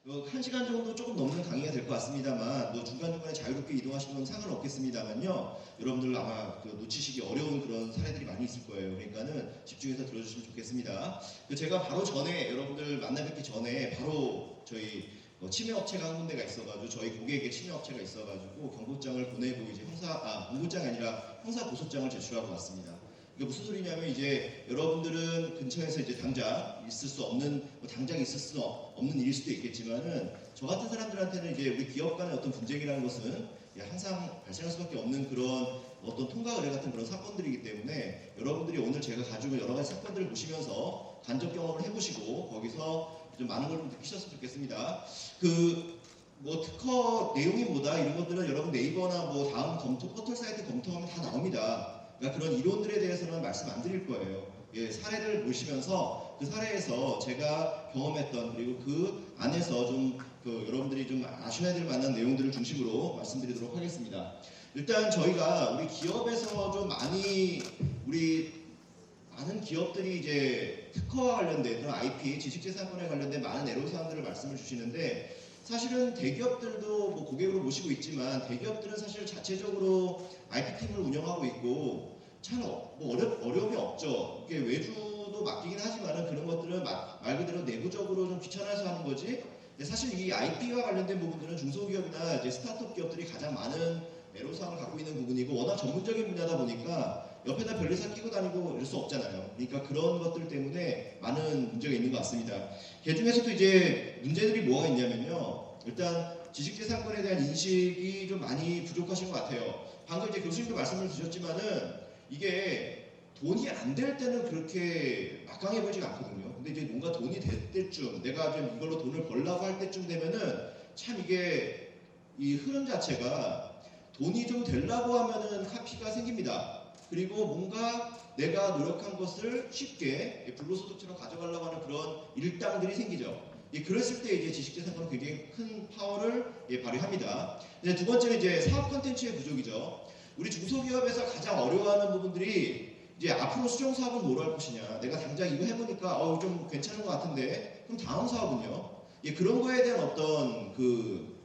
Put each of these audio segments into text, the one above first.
1시간 정도 조금 넘는 강의가 될 것 같습니다만 중간중간에 자유롭게 이동하시는 건 상관없겠습니다만요. 여러분들 아마 놓치시기 어려운 그런 사례들이 많이 있을 거예요. 그러니까는 집중해서 들어주시면 좋겠습니다. 제가 바로 전에 여러분들 만나 뵙기 전에 바로 저희 침해업체가 한 군데가 있어가지고 저희 고객에게 침해업체가 있어가지고 경고장을 보내고 이제 경고장이 아니라 형사고소장을 제출하고 왔습니다. 이게 무슨 소리냐면 이제 여러분들은 근처에서 이제 당장 있을 수 없는 당장 있을 수 없는 일일 수도 있겠지만은 저 같은 사람들한테는 이제 우리 기업 간의 어떤 분쟁이라는 것은 항상 발생할 수밖에 없는 그런 어떤 통과 의뢰 같은 그런 사건들이기 때문에 여러분들이 오늘 제가 가지고 여러 가지 사건들을 보시면서 간접 경험을 해보시고 거기서 좀 많은 걸 좀 느끼셨으면 좋겠습니다. 특허 내용이 뭐다 이런 것들은 여러분 네이버나 다음 포털 사이트 검토하면 다 나옵니다. 그러니까 그런 이론들에 대해서는 말씀 안 드릴 거예요. 사례를 보시면서 그 사례에서 제가 경험했던 그리고 그 안에서 좀 여러분들이 좀 아셔야 될 만한 내용들을 중심으로 말씀드리도록 하겠습니다. 일단 저희가 우리 기업에서 좀 많은 기업들이 이제 특허와 관련된 그런 IP, 지식재산권에 관련된 많은 애로사항들을 말씀을 주시는데 사실은 대기업들도 고객으로 모시고 있지만 대기업들은 사실 자체적으로 IP팀을 운영하고 있고 참 어려움이 없죠. 이게 외주도 맡기긴 하지만 그런 것들은 말 그대로 내부적으로 좀 귀찮아서 하는 거지. 사실 이 IP와 관련된 부분들은 중소기업이나 이제 스타트업 기업들이 가장 많은 애로사항을 갖고 있는 부분이고 워낙 전문적인 분야다 보니까 옆에다 별리사 끼고 다니고 이럴 수 없잖아요. 그러니까 그런 것들 때문에 많은 문제가 있는 것 같습니다. 그 중에서도 이제 문제들이 뭐가 있냐면요. 일단 지식재산권에 대한 인식이 좀 많이 부족하신 것 같아요. 방금 이제 교수님도 말씀을 주셨지만은 이게 돈이 안 될 때는 그렇게 막강해 보이지가 않거든요. 근데 이제 뭔가 돈이 될 때쯤, 내가 좀 이걸로 돈을 벌려고 할 때쯤 되면은 참 이게 이 흐름 자체가 돈이 좀 되려고 하면은 카피가 생깁니다. 그리고 뭔가 내가 노력한 것을 쉽게 불로소득처럼 가져가려고 하는 그런 일당들이 생기죠. 그랬을 때 이제 지식재산권은 굉장히 큰 파워를 발휘합니다. 두 번째는 이제 사업 콘텐츠의 부족이죠. 우리 중소기업에서 가장 어려워하는 부분들이 이제 앞으로 수정 사업은 뭐로 할 것이냐. 내가 당장 이거 해보니까 좀 괜찮은 것 같은데 그럼 다음 사업은요. 그런 거에 대한 어떤 그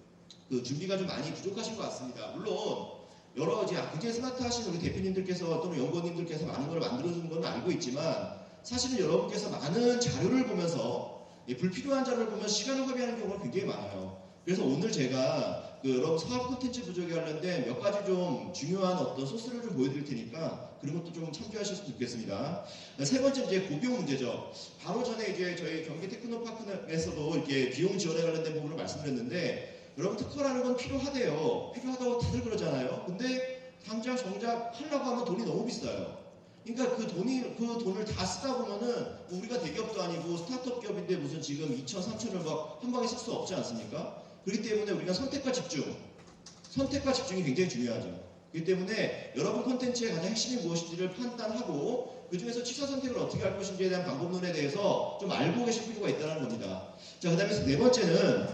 준비가 좀 많이 부족하신 것 같습니다. 물론 여러 이제 굉장히 스마트하신 우리 대표님들께서 또는 연구원님들께서 많은 걸 만들어주는 건 알고 있지만 사실은 여러분께서 많은 자료를 보면서 불필요한 자료를 보면 시간을 허비하는 경우가 굉장히 많아요. 그래서 오늘 제가 여러분 사업 콘텐츠 부족에 관련된 몇 가지 좀 중요한 어떤 소스를 좀 보여드릴 테니까 그런 것도 좀 참조하셨으면 좋겠습니다. 세 번째 이제 고비용 문제죠. 바로 전에 이제 저희 경기 테크노파크에서도 이렇게 비용 지원에 관련된 부분을 말씀드렸는데 여러분 특허라는 건 필요하대요. 필요하다고 다들 그러잖아요. 근데 당장 정작 하려고 하면 돈이 너무 비싸요. 그러니까 그 돈을 다 쓰다 보면은 우리가 대기업도 아니고 스타트업 기업인데 무슨 지금 2천, 3천을 막 한 방에 쓸 수 없지 않습니까? 그렇기 때문에 우리가 선택과 집중이 굉장히 중요하죠. 그렇기 때문에 여러분 콘텐츠의 가장 핵심이 무엇인지를 판단하고 그 중에서 취사 선택을 어떻게 할 것인지에 대한 방법론에 대해서 좀 알고 계실 필요가 있다는 겁니다. 자, 그 다음에 네 번째는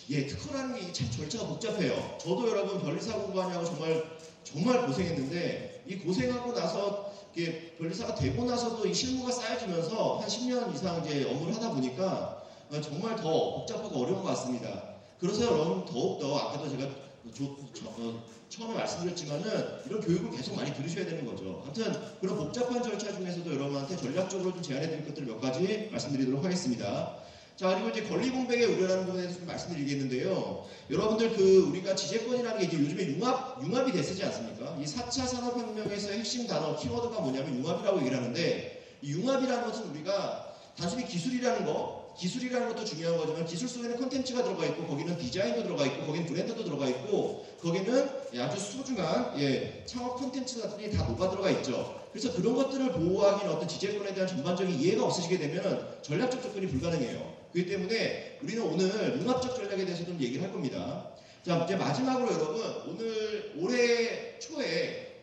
특허라는 게 참 절차가 복잡해요. 저도 여러분 변리사 공부하냐고 정말 고생했는데 이 고생하고 나서 변리사가 되고 나서도 이 실무가 쌓여지면서 한 10년 이상 이제 업무를 하다 보니까 정말 더 복잡하고 어려운 것 같습니다. 그래서 여러분 더욱더 아까도 제가 처음에 말씀드렸지만은 이런 교육을 계속 많이 들으셔야 되는 거죠. 아무튼 그런 복잡한 절차 중에서도 여러분한테 전략적으로 좀 제안해 드릴 것들을 몇 가지 말씀드리도록 하겠습니다. 자, 그리고 이제 권리 공백의 우려라는 부분에 대해서 좀 말씀드리겠는데요. 여러분들 우리가 지재권이라는 게 이제 요즘에 융합이 됐지 않습니까? 이 4차 산업혁명에서의 핵심 단어, 키워드가 뭐냐면 융합이라고 얘기를 하는데 이 융합이라는 것은 우리가 단순히 기술이라는 것도 중요한 거지만 기술 속에는 콘텐츠가 들어가 있고 거기는 디자인도 들어가 있고 거기는 브랜드도 들어가 있고 거기는 아주 소중한 창업 콘텐츠들이 다 녹아 들어가 있죠. 그래서 그런 것들을 보호하기는 어떤 지재권에 대한 전반적인 이해가 없으시게 되면 전략적 접근이 불가능해요. 그렇기 때문에 우리는 오늘 융합적 전략에 대해서 좀 얘기를 할 겁니다. 자, 이제 마지막으로 여러분 올해 초에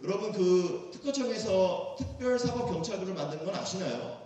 여러분 특허청에서 특별사법경찰부를 만드는 건 아시나요?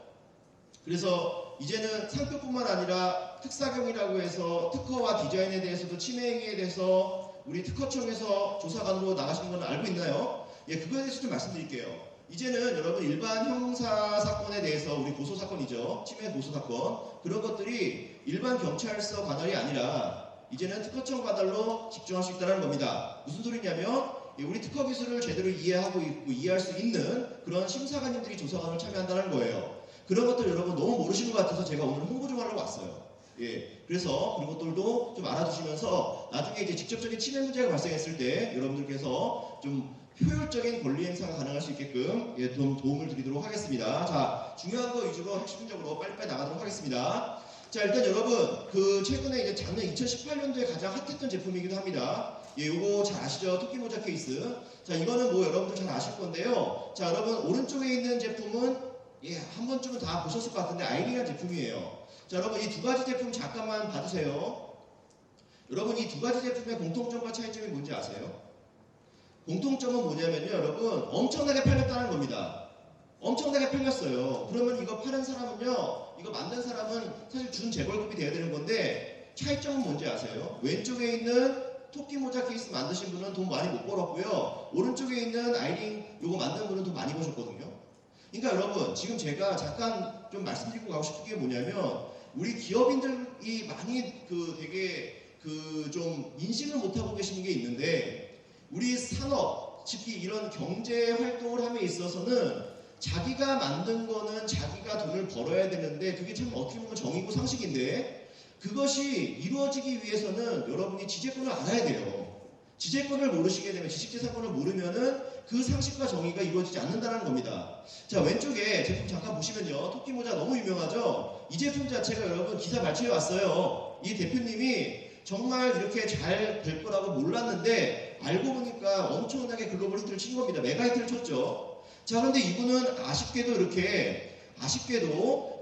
그래서 이제는 상표뿐만 아니라 특사경이라고 해서 특허와 디자인에 대해서도 침해 행위에 대해서 우리 특허청에서 조사관으로 나가시는 건 알고 있나요? 그거에 대해서 좀 말씀드릴게요. 이제는 여러분 일반 형사 사건에 대해서 우리 고소 사건이죠. 침해 고소 사건 그런 것들이 일반 경찰서 관할이 아니라 이제는 특허청 관할로 집중할 수 있다는 겁니다. 무슨 소리냐면 우리 특허 기술을 제대로 이해하고 있고 이해할 수 있는 그런 심사관님들이 조사관을 참여한다는 거예요. 그런 것들 여러분 너무 모르시는 것 같아서 제가 오늘 홍보 좀 하려고 왔어요. 예, 그래서 그런 것들도 좀 알아두시면서 나중에 이제 직접적인 침해 문제가 발생했을 때 여러분들께서 좀 효율적인 권리 행사가 가능할 수 있게끔 좀 도움을 드리도록 하겠습니다. 자, 중요한 거 위주로 핵심적으로 빨리빨리 나가도록 하겠습니다. 자, 일단 여러분 그 최근에 이제 작년 2018년도에 가장 핫했던 제품이기도 합니다. 예, 요거 잘 아시죠? 토끼 모자 케이스. 자, 이거는 뭐 여러분들 잘 아실 건데요. 자, 여러분 오른쪽에 있는 제품은 예, 한 번쯤은 다 보셨을 것 같은데 아이리란 제품이에요. 자, 여러분 이 두 가지 제품 잠깐만 봐주세요. 여러분 이 두 가지 제품의 공통점과 차이점이 뭔지 아세요? 공통점은 뭐냐면요, 여러분 엄청나게 팔렸다는 겁니다. 엄청나게 팔렸어요. 그러면 이거 파는 사람은요, 이거 만든 사람은 사실 준 재벌급이 돼야 되는 건데 차이점은 뭔지 아세요? 왼쪽에 있는 토끼 모자 케이스 만드신 분은 돈 많이 못 벌었고요. 오른쪽에 있는 아이링 요거 만든 분은 돈 많이 버셨거든요. 그러니까 여러분 지금 제가 잠깐 좀 말씀드리고 가고 싶은 게 뭐냐면 우리 기업인들이 많이 되게 좀 인식을 못하고 계시는 게 있는데 우리 산업, 특히 이런 경제 활동을 함에 있어서는 자기가 만든 거는 자기가 돈을 벌어야 되는데 그게 참 어떻게 보면 정의고 상식인데 그것이 이루어지기 위해서는 여러분이 지재권을 알아야 돼요. 지재권을 모르시게 되면 지식재산권을 모르면은 그 상식과 정의가 이루어지지 않는다는 겁니다. 자, 왼쪽에 제품 잠깐 보시면요. 토끼 모자 너무 유명하죠? 이 제품 자체가 여러분 기사 발췌해 왔어요. 이 대표님이 정말 이렇게 잘 될 거라고 몰랐는데 알고 보니까 엄청나게 글로벌 히트를 친 겁니다. 메가 히트를 쳤죠. 자, 그런데 이분은 아쉽게도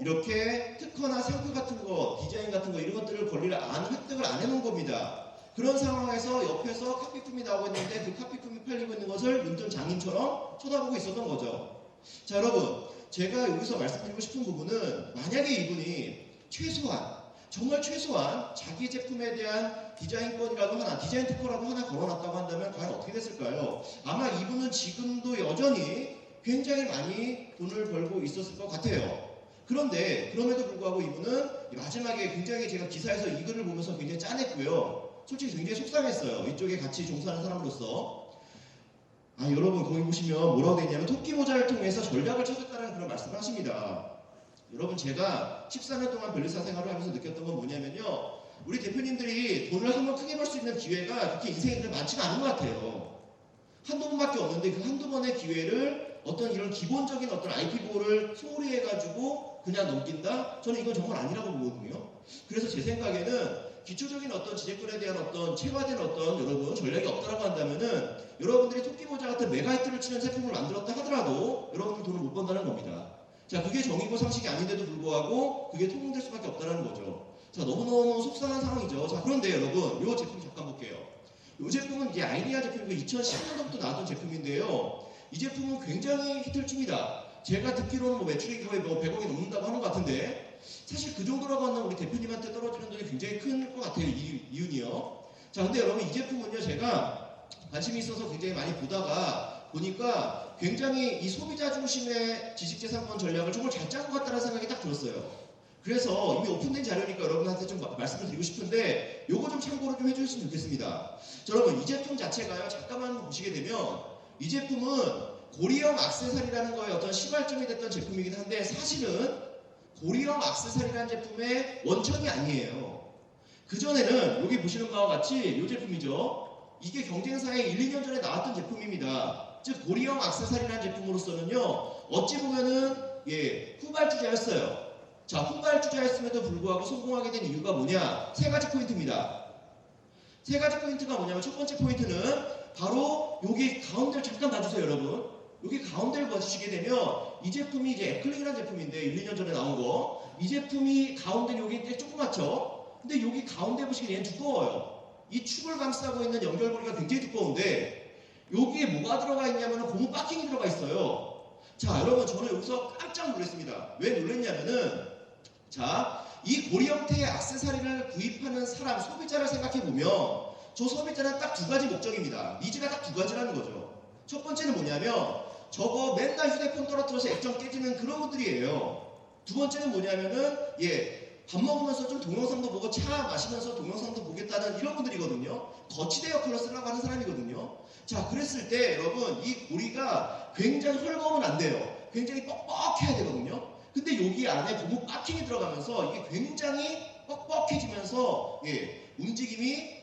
이렇게 특허나 상표 같은 거, 디자인 같은 거 이런 것들을 권리를 획득을 안 해놓은 겁니다. 그런 상황에서 옆에서 카피품이 나오고 있는데 그 카피품이 팔리고 있는 것을 눈뜬 장인처럼 쳐다보고 있었던 거죠. 자, 여러분 제가 여기서 말씀드리고 싶은 부분은 만약에 이분이 정말 최소한 자기 제품에 대한 디자인권이라도 하나, 디자인 특허라도 하나 걸어놨다고 한다면 과연 어떻게 됐을까요? 아마 이분은 지금도 여전히 굉장히 많이 돈을 벌고 있었을 것 같아요. 그런데 그럼에도 불구하고 이분은 마지막에 굉장히 제가 기사에서 이 글을 보면서 굉장히 짠했고요. 솔직히 굉장히 속상했어요. 이쪽에 같이 종사하는 사람으로서. 여러분 거기 보시면 뭐라고 되어 있냐면 토끼 모자를 통해서 전략을 찾았다는 그런 말씀을 하십니다. 여러분 제가 14년 동안 변리사 생활을 하면서 느꼈던 건 뭐냐면요. 우리 대표님들이 돈을 한번 크게 벌 수 있는 기회가 그렇게 인생에 많지가 않은 것 같아요. 한두 번밖에 없는데 그 한두 번의 기회를 어떤 이런 기본적인 어떤 IP 보호를 소홀히 해가지고 그냥 넘긴다? 저는 이건 정말 아니라고 보거든요. 그래서 제 생각에는 기초적인 어떤 지재권에 대한 어떤 체화된 어떤 여러분 전략이 없다라고 한다면은 여러분들이 토끼 모자 같은 메가히트를 치는 제품을 만들었다 하더라도 여러분들 돈을 못 번다는 겁니다. 자, 그게 정의고 상식이 아닌데도 불구하고 그게 통용될 수밖에 없다는 거죠. 자, 너무너무 속상한 상황이죠. 자, 그런데 여러분 이 제품 잠깐 볼게요. 이 제품은 이제 아이리아 제품이고 2010년도부터 나왔던 제품인데요. 이 제품은 굉장히 히트를 칩니다. 제가 듣기로는 매출이 거의 100억이 넘는다고 하는 것 같은데 사실 그 정도라고 하면 우리 대표님한테 떨어지는 돈이 굉장히 큰 것 같아요. 이윤이요. 자, 근데 여러분 이 제품은요 제가 관심이 있어서 굉장히 많이 보니까 굉장히 이 소비자 중심의 지식재산권 전략을 정말 잘 짠 것 같다는 생각이 딱 들었어요. 그래서 이미 오픈된 자료니까 여러분한테 좀 말씀을 드리고 싶은데 요거 좀 참고로 좀 해주셨으면 좋겠습니다. 자, 여러분 이 제품 자체가요 잠깐만 보시게 되면 이 제품은 고리형 액세서리라는 거에 어떤 시발점이 됐던 제품이긴 한데 사실은 고리형 액세서리라는 제품의 원천이 아니에요. 그전에는 여기 보시는 바와 같이 이 제품이죠. 이게 경쟁사에 1, 2년 전에 나왔던 제품입니다. 즉 고리형 액세서리라는 제품으로서는요 어찌 보면은 후발주자였어요. 자, 후발주자였음에도 불구하고 성공하게 된 이유가 뭐냐? 세 가지 포인트입니다. 세 가지 포인트가 뭐냐면 첫 번째 포인트는 바로 여기 가운데를 잠깐 봐주세요, 여러분. 여기 가운데를 봐주시게 되면 이 제품이 이제 에클링이라는 제품인데 1, 2년 전에 나온 거. 이 제품이 가운데 여기 꽤 조그맣죠? 근데 여기 가운데 보시면 얘는 두꺼워요. 이 축을 감싸고 있는 연결고리가 굉장히 두꺼운데 여기에 뭐가 들어가 있냐면 고무 바킹이 들어가 있어요. 자, 여러분 저는 여기서 깜짝 놀랐습니다. 왜 놀랐냐면은 자, 이 고리 형태의 액세서리를 구입하는 사람, 소비자를 생각해보면 저 소비자는 딱 두 가지 목적입니다. 니즈가 딱 두 가지라는 거죠. 첫 번째는 뭐냐면 저거 맨날 휴대폰 떨어뜨려서 액정 깨지는 그런 것들이에요. 두 번째는 뭐냐면은 밥 먹으면서 좀 동영상도 보고 차 마시면서 동영상도 보겠다는 이런 분들이거든요. 거치대 역할로 쓰려고 하는 사람이거든요. 자, 그랬을 때 여러분 이 고리가 굉장히 헐거우면 안 돼요. 굉장히 뻑뻑해야 되거든요. 근데 여기 안에 고무 바킹이 들어가면서 이게 굉장히 뻑뻑해지면서 움직임이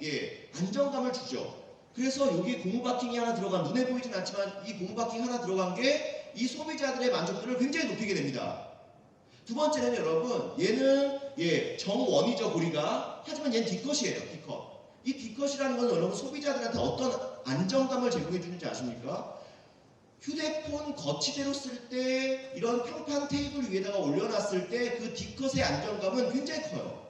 안정감을 주죠. 그래서 여기 고무 바킹이 하나 들어간, 눈에 보이진 않지만 이 고무 바킹 하나 들어간 게 이 소비자들의 만족도를 굉장히 높이게 됩니다. 두 번째는 여러분, 얘는 정원이죠, 고리가. 하지만 얘는 D컷이에요, D컷. 이 D컷이라는 건 여러분 소비자들한테 어떤 안정감을 제공해 주는지 아십니까? 휴대폰 거치대로 쓸 때 이런 평판 테이블 위에다가 올려놨을 때 그 D컷의 안정감은 굉장히 커요.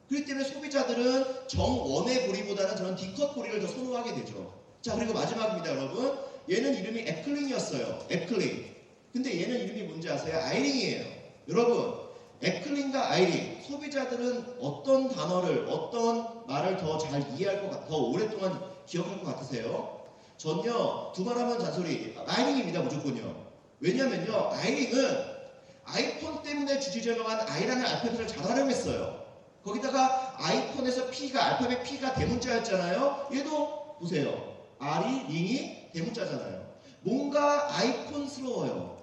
그렇기 때문에 소비자들은 정원의 고리보다는 저런 D컷 고리를 더 선호하게 되죠. 자, 그리고 마지막입니다, 여러분. 얘는 이름이 애클링이었어요. 애클링. 근데 얘는 이름이 뭔지 아세요? 아이링이에요. 여러분, 애클링과 아이링, 소비자들은 어떤 단어를, 어떤 말을 더 잘 이해할 것 같아, 더 오랫동안 기억할 것 같으세요? 전요, 두말하면 잔소리, 아이링입니다, 무조건요. 왜냐면요, 아이링은 아이폰 때문에 주지전능한 I라는 알파벳을 잘 활용했어요. 거기다가 아이폰에서 P가, 알파벳 P가 대문자였잖아요. 얘도 보세요. R이, 링이 대문자잖아요. 뭔가 아이폰스러워요.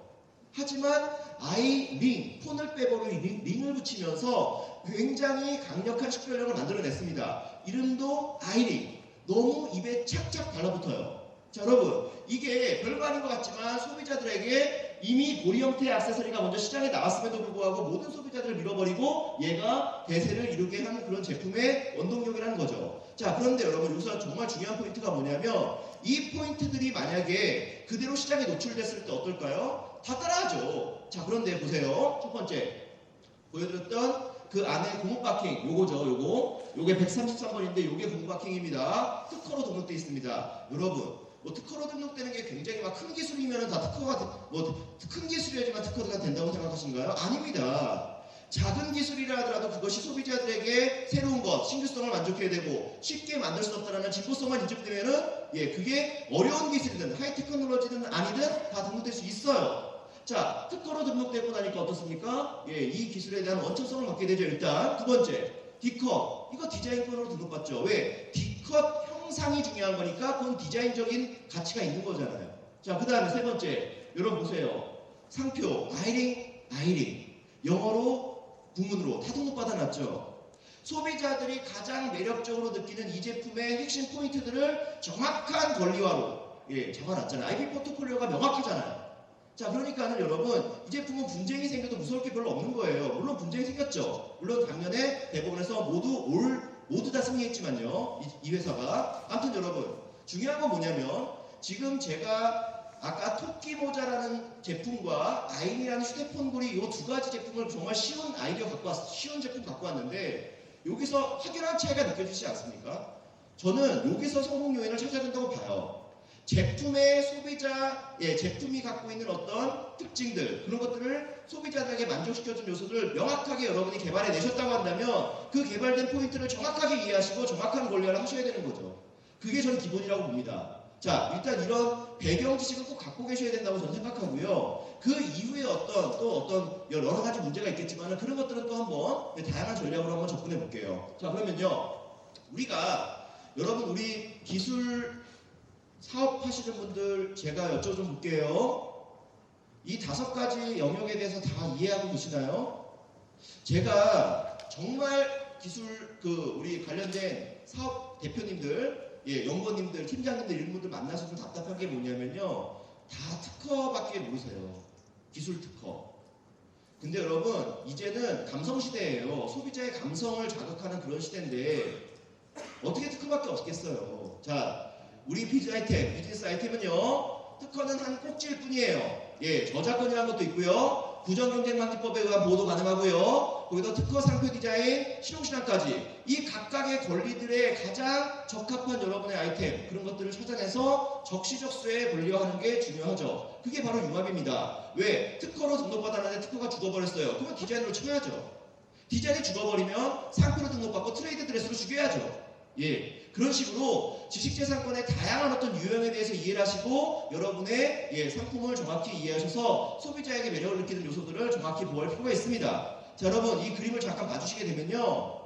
하지만 아이링, 폰을 빼버리고 링을 붙이면서 굉장히 강력한 식별력을 만들어냈습니다. 이름도 아이링. 너무 입에 착착 달라붙어요. 자, 여러분, 이게 별거 아닌 것 같지만 소비자들에게 이미 고리 형태의 액세서리가 먼저 시장에 나왔음에도 불구하고 모든 소비자들을 밀어버리고 얘가 대세를 이루게 하는 그런 제품의 원동력이라는 거죠. 자, 그런데 여러분, 여기서 정말 중요한 포인트가 뭐냐면 이 포인트들이 만약에 그대로 시장에 노출됐을 때 어떨까요? 다 따라하죠. 자, 그런데 보세요. 첫 번째 보여드렸던 그 안에 고무 바킹, 요거죠, 요게 133번인데 요게 고무 바킹입니다. 특허로 등록되어 있습니다. 여러분, 특허로 등록되는 게 굉장히 막 큰 기술이면 다 특허가, 큰 기술이어야지만 특허가 된다고 생각하신가요? 아닙니다. 작은 기술이라 하더라도 그것이 소비자들에게 새로운 것, 신규성을 만족해야 되고 쉽게 만들 수 없다는 진보성만 인정되면은 그게 어려운 기술이든 하이 테크놀로지든 아니든 다 등록될 수 있어요. 자, 특허로 등록되고 나니까 어떻습니까? 이 기술에 대한 원천성을 갖게 되죠. 일단 두 번째, D컷. 이거 디자인권으로 등록받죠. 왜? D컷 형상이 중요한 거니까 그건 디자인적인 가치가 있는 거잖아요. 자, 그 다음에 세 번째, 여러분 보세요. 상표, 아이링. 영어로 구문으로 다 등록받아놨죠. 소비자들이 가장 매력적으로 느끼는 이 제품의 핵심 포인트들을 정확한 권리화로 잡아놨잖아요. IP 포트폴리오가 명확하잖아요. 자, 그러니까는 여러분, 이 제품은 분쟁이 생겨도 무서울 게 별로 없는 거예요. 물론 분쟁이 생겼죠. 물론 작년에 대법원에서 모두 다 승리했지만요. 이 회사가. 아무튼 여러분, 중요한 건 뭐냐면 지금 제가 아까 토끼 모자라는 제품과 아이링이라는 휴대폰 고리 이 두 가지 제품을 정말 쉬운 아이디어 쉬운 제품 갖고 왔는데 여기서 확연한 차이가 느껴지지 않습니까? 저는 여기서 성공 요인을 찾아야 된다고 봐요. 제품의 제품이 갖고 있는 어떤 특징들, 그런 것들을 소비자들에게 만족시켜준 요소들을 명확하게 여러분이 개발해 내셨다고 한다면 그 개발된 포인트를 정확하게 이해하시고 정확한 권리화를 하셔야 되는 거죠. 그게 저는 기본이라고 봅니다. 자, 일단 이런 배경 지식을 꼭 갖고 계셔야 된다고 저는 생각하고요. 그 이후에 어떤 여러 가지 문제가 있겠지만 그런 것들은 또 한번 다양한 전략으로 한번 접근해 볼게요. 자, 그러면요. 여러분 우리 기술 사업하시는 분들 제가 여쭤좀 볼게요. 이 5가지 영역에 대해서 다 이해하고 계시나요? 제가 정말 기술 우리 관련된 사업 대표님들, 연구원님들, 팀장님들 이런 분들 만나서 좀 답답한 게 뭐냐면요. 다 특허밖에 모르세요. 기술 특허. 근데 여러분 이제는 감성 시대예요. 소비자의 감성을 자극하는 그런 시대인데 어떻게 특허밖에 없겠어요. 자, 우리 비즈니스 아이템은요. 특허는 한 꼭지일 뿐이에요. 저작권이라는 것도 있고요. 부정경쟁방지법에 의한 보호도 가능하고요. 거기다 특허 상표 디자인, 실용실험까지 이 각각의 권리들의 가장 적합한 여러분의 아이템 그런 것들을 찾아내서 적시적소에 권리화하는 게 중요하죠. 그게 바로 융합입니다. 왜? 특허로 등록받았는데 특허가 죽어버렸어요. 그러면 디자인으로 쳐야죠. 디자인이 죽어버리면 상표로 등록받고 트레이드 드레스로 죽여야죠. 예, 그런 식으로 지식재산권의 다양한 어떤 유형에 대해서 이해를 하시고 여러분의 상품을 정확히 이해하셔서 소비자에게 매력을 느끼는 요소들을 정확히 보호할 필요가 있습니다. 자, 여러분 이 그림을 잠깐 봐주시게 되면요.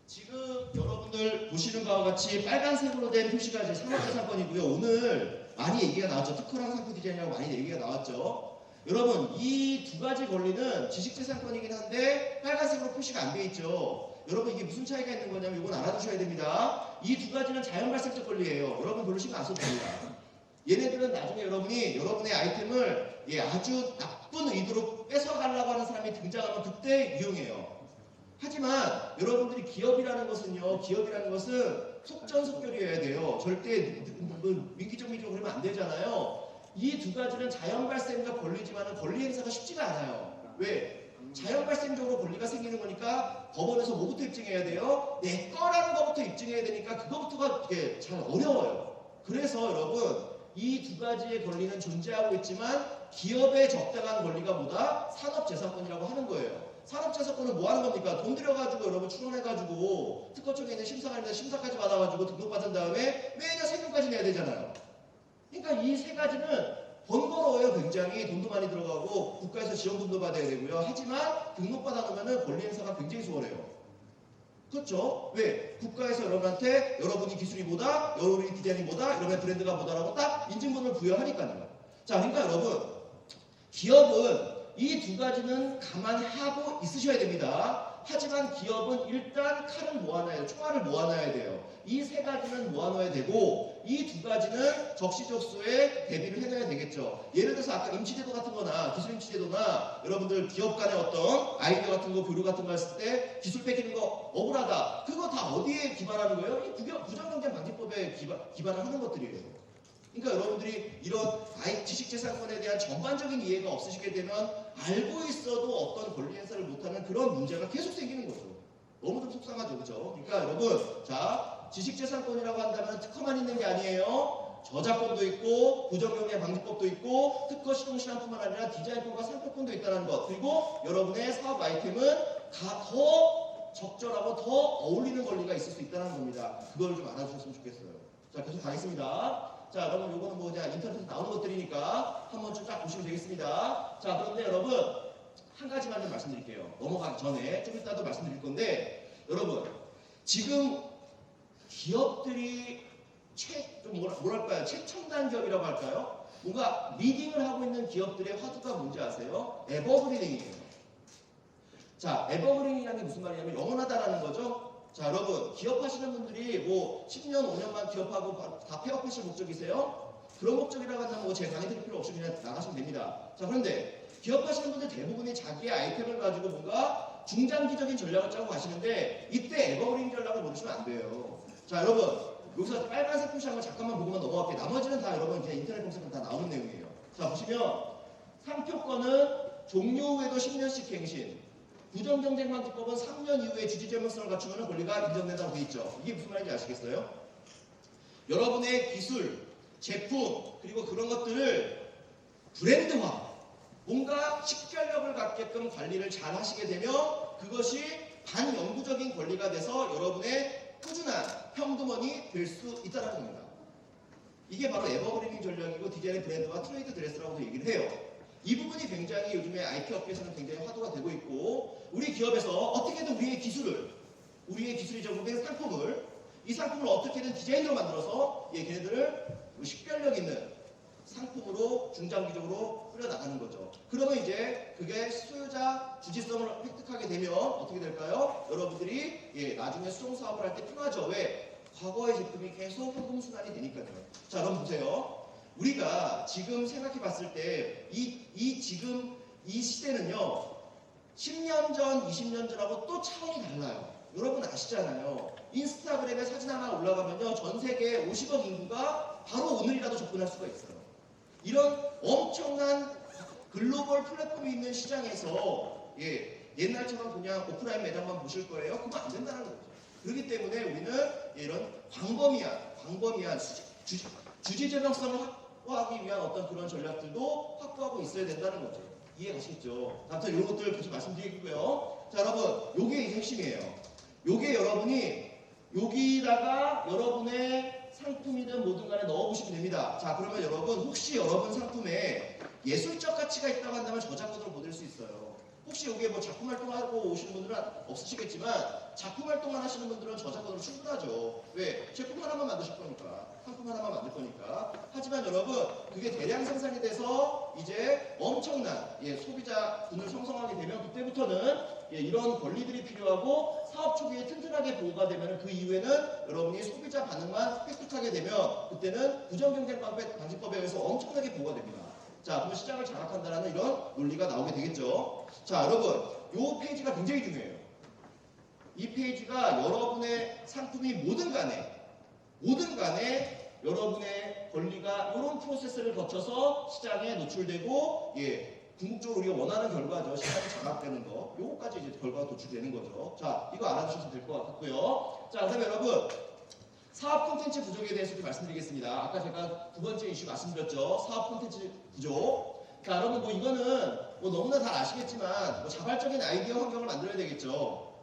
지금 여러분들 보시는 바와 같이 빨간색으로 된 표시가 이제 산업재산권이고요. 오늘 많이 얘기가 나왔죠. 특허랑 상품 디자인이라고 많이 얘기가 나왔죠. 여러분 이 두 가지 권리는 지식재산권이긴 한데 빨간색으로 표시가 안 돼 있죠. 여러분 이게 무슨 차이가 있는 거냐면 이건 알아두셔야 됩니다. 이 두 가지는 자연발생적 권리예요. 여러분 별로 신경 안 써도 됩니다. 얘네들은 나중에 여러분이 여러분의 아이템을 아주 나쁜 의도로 뺏어가려고 하는 사람이 등장하면 그때 유용해요. 하지만 여러분들이 기업이라는 것은 속전속결이어야 돼요. 절대 민기적민적으로 그러면 안 되잖아요. 이 두 가지는 자연발생적 권리지만 권리 행사가 쉽지가 않아요. 왜? 자연발생적으로 권리가 생기는 거니까 법원에서 뭐부터 입증해야 돼요? 내 거라는 것부터 입증해야 되니까 그거부터가 잘 어려워요. 그래서 여러분 이 두 가지의 권리는 존재하고 있지만 기업의 적당한 권리가 뭐다? 산업재산권이라고 하는 거예요. 산업재산권은 뭐 하는 겁니까? 돈 들여가지고 여러분 출원해가지고 특허청에 있는 심사관인데 심사까지 받아가지고 등록받은 다음에 매년 세금까지 내야 되잖아요. 그러니까 이 세 가지는 번거로워요. 굉장히 돈도 많이 들어가고 국가에서 지원금도 받아야 되고요. 하지만 등록받아 놓으면 권리 행사가 굉장히 수월해요. 그렇죠? 왜? 국가에서 여러분한테 여러분이 기술이 뭐다, 여러분이 디자인이 뭐다, 여러분의 브랜드가 뭐다라고 딱 인증번호를 부여하니까요. 자, 그러니까 여러분 기업은 이 두 가지는 가만히 하고 있으셔야 됩니다. 하지만 기업은 일단 칼을 모아놔야 돼요. 총알을 모아놔야 돼요. 이 세 가지는 모아놔야 되고 이 두 가지는 적시적소에 대비를 해놔야 되겠죠. 예를 들어서 아까 임치제도 같은 거나 기술 임치제도나 여러분들 기업 간의 어떤 아이디어 같은 거 교류 같은 거 했을 때 기술 뺏기는 거 억울하다. 그거 다 어디에 기반하는 거예요? 이 부정경쟁 방지법에 기반을 하는 것들이에요. 그러니까 여러분들이 이런 지식재산권에 대한 전반적인 이해가 없으시게 되면 알고 있어도 어떤 권리 행사를 못하는 그런 문제가 계속 생기는 거죠. 너무 좀 속상하죠, 그렇죠? 그러니까 여러분, 자 지식재산권이라고 한다면 특허만 있는 게 아니에요. 저작권도 있고 부정경쟁 방지법도 있고 특허 시동 시한뿐만 아니라 디자인권과 상표권도 있다는 것. 그리고 여러분의 사업 아이템은 더 적절하고 더 어울리는 권리가 있을 수 있다는 겁니다. 그걸 좀 알아주셨으면 좋겠어요. 자, 계속 가겠습니다. 자, 여러분 요거는 뭐 그냥 인터넷에 나오는 것들이니까 한번 좀 딱 보시면 되겠습니다. 자, 그런데 여러분 한 가지만 좀 말씀드릴게요. 넘어가기 전에 좀 이따도 말씀드릴 건데 여러분 지금 기업들이 뭐랄까요? 최첨단 기업이라고 할까요? 뭔가 리딩을 하고 있는 기업들의 화두가 뭔지 아세요? 에버그린이에요. 자, 에버그린이라는 게 무슨 말이냐면 영원하다라는 거죠. 자, 여러분 기업하시는 분들이 뭐 10년, 5년만 기업하고 다 폐업하실 목적이세요? 그런 목적이라고 한다면 뭐 제 강의 들을 필요 없이 그냥 나가시면 됩니다. 자, 그런데 기업하시는 분들 대부분이 자기의 아이템을 가지고 뭔가 중장기적인 전략을 짜고 가시는데 이때 에버그린 전략을 모르시면 안 돼요. 자, 여러분 여기서 빨간색 표시한 거 잠깐만 보고만 넘어갈게요. 나머지는 다 여러분 그냥 인터넷 검색하면 다 나오는 내용이에요. 자, 보시면 상표권은 종료 후에도 10년씩 갱신, 부정경쟁방지법은 3년 이후에 주지절명성을 갖추면 권리가 인정된다고 되어 있죠. 이게 무슨 말인지 아시겠어요? 여러분의 기술, 제품, 그리고 그런 것들을 브랜드화, 뭔가 식별력을 갖게끔 관리를 잘 하시게 되면 그것이 반영구적인 권리가 돼서 여러분의 꾸준한 평등원이 될 수 있다는 겁니다. 이게 바로 에버그리닝 전략이고 디자인의 브랜드와 트레이드 드레스라고도 얘기를 해요. 이 부분이 굉장히 요즘에 IT 업계에서는 굉장히 화두가 되고 있고 우리 기업에서 어떻게든 우리의 기술이죠. 우리의 상품을 이 상품을 어떻게든 디자인으로 만들어서 걔네들을 식별력 있는 상품으로 중장기적으로 끌어나가는 거죠. 그러면 이제 그게 소유자 주지성을 획득하게 되면 어떻게 될까요? 여러분들이 나중에 수종 사업을 할 때 편하죠. 왜? 과거의 제품이 계속 현금순환이 되니까요. 자, 여러분 보세요. 우리가 지금 생각해 봤을 때 지금 이 시대는요 10년 전, 20년 전하고 또 차원이 달라요. 여러분 아시잖아요. 인스타그램에 사진 하나 올라가면요 전 세계 50억 인구가 바로 오늘이라도 접근할 수가 있어요. 이런 엄청난 글로벌 플랫폼이 있는 시장에서 옛날처럼 그냥 오프라인 매장만 보실 거예요? 그건 안 된다는 거죠. 그렇기 때문에 우리는 이런 광범위한 주지재명성을 확보하기 위한 어떤 그런 전략들도 확보하고 있어야 된다는 거죠. 이해가시겠죠? 아무튼 이런 것들 계속 말씀드리고요. 자, 여러분, 요게 핵심이에요. 요게 여기다가 여러분의 상품이든 뭐든 간에 넣어보시면 됩니다. 자, 그러면 여러분 혹시 여러분 상품에 예술적 가치가 있다고 한다면 저작권으로 보낼 수 있어요. 혹시 여기에 뭐 작품 활동하고 오시는 분들은 없으시겠지만 작품 활동만 하시는 분들은 저작권으로 충분하죠. 왜? 제품 하나만 만드실 거니까. 상품 하나만 만들 거니까. 하지만 여러분 그게 대량 생산이 돼서 이제 엄청난 소비자 군을 형성하게 되면 그때부터는 이런 권리들이 필요하고 사업 초기에 튼튼하게 보호가 되면 그 이후에는 여러분이 소비자 반응만 획득하게 되면 그때는 부정경쟁방지법에 의해서 엄청나게 보호가 됩니다. 자, 그러면 시장을 장악한다는 이런 논리가 나오게 되겠죠. 자, 여러분, 이 페이지가 굉장히 중요해요. 이 페이지가 여러분의 상품이 뭐든 간에 여러분의 권리가 이런 프로세스를 거쳐서 시장에 노출되고 궁극적으로 우리가 원하는 결과죠. 시장이 장악되는 거. 요거까지 이제 결과가 도출되는 거죠. 자, 이거 알아두셔도 될 것 같고요. 자, 그다음에 여러분 사업 콘텐츠 부족에 대해서도 말씀드리겠습니다. 아까 제가 두 번째 이슈 말씀드렸죠. 사업 콘텐츠 부족. 자, 여러분 뭐 이거는 뭐 너무나 다 아시겠지만 뭐 자발적인 아이디어 환경을 만들어야 되겠죠.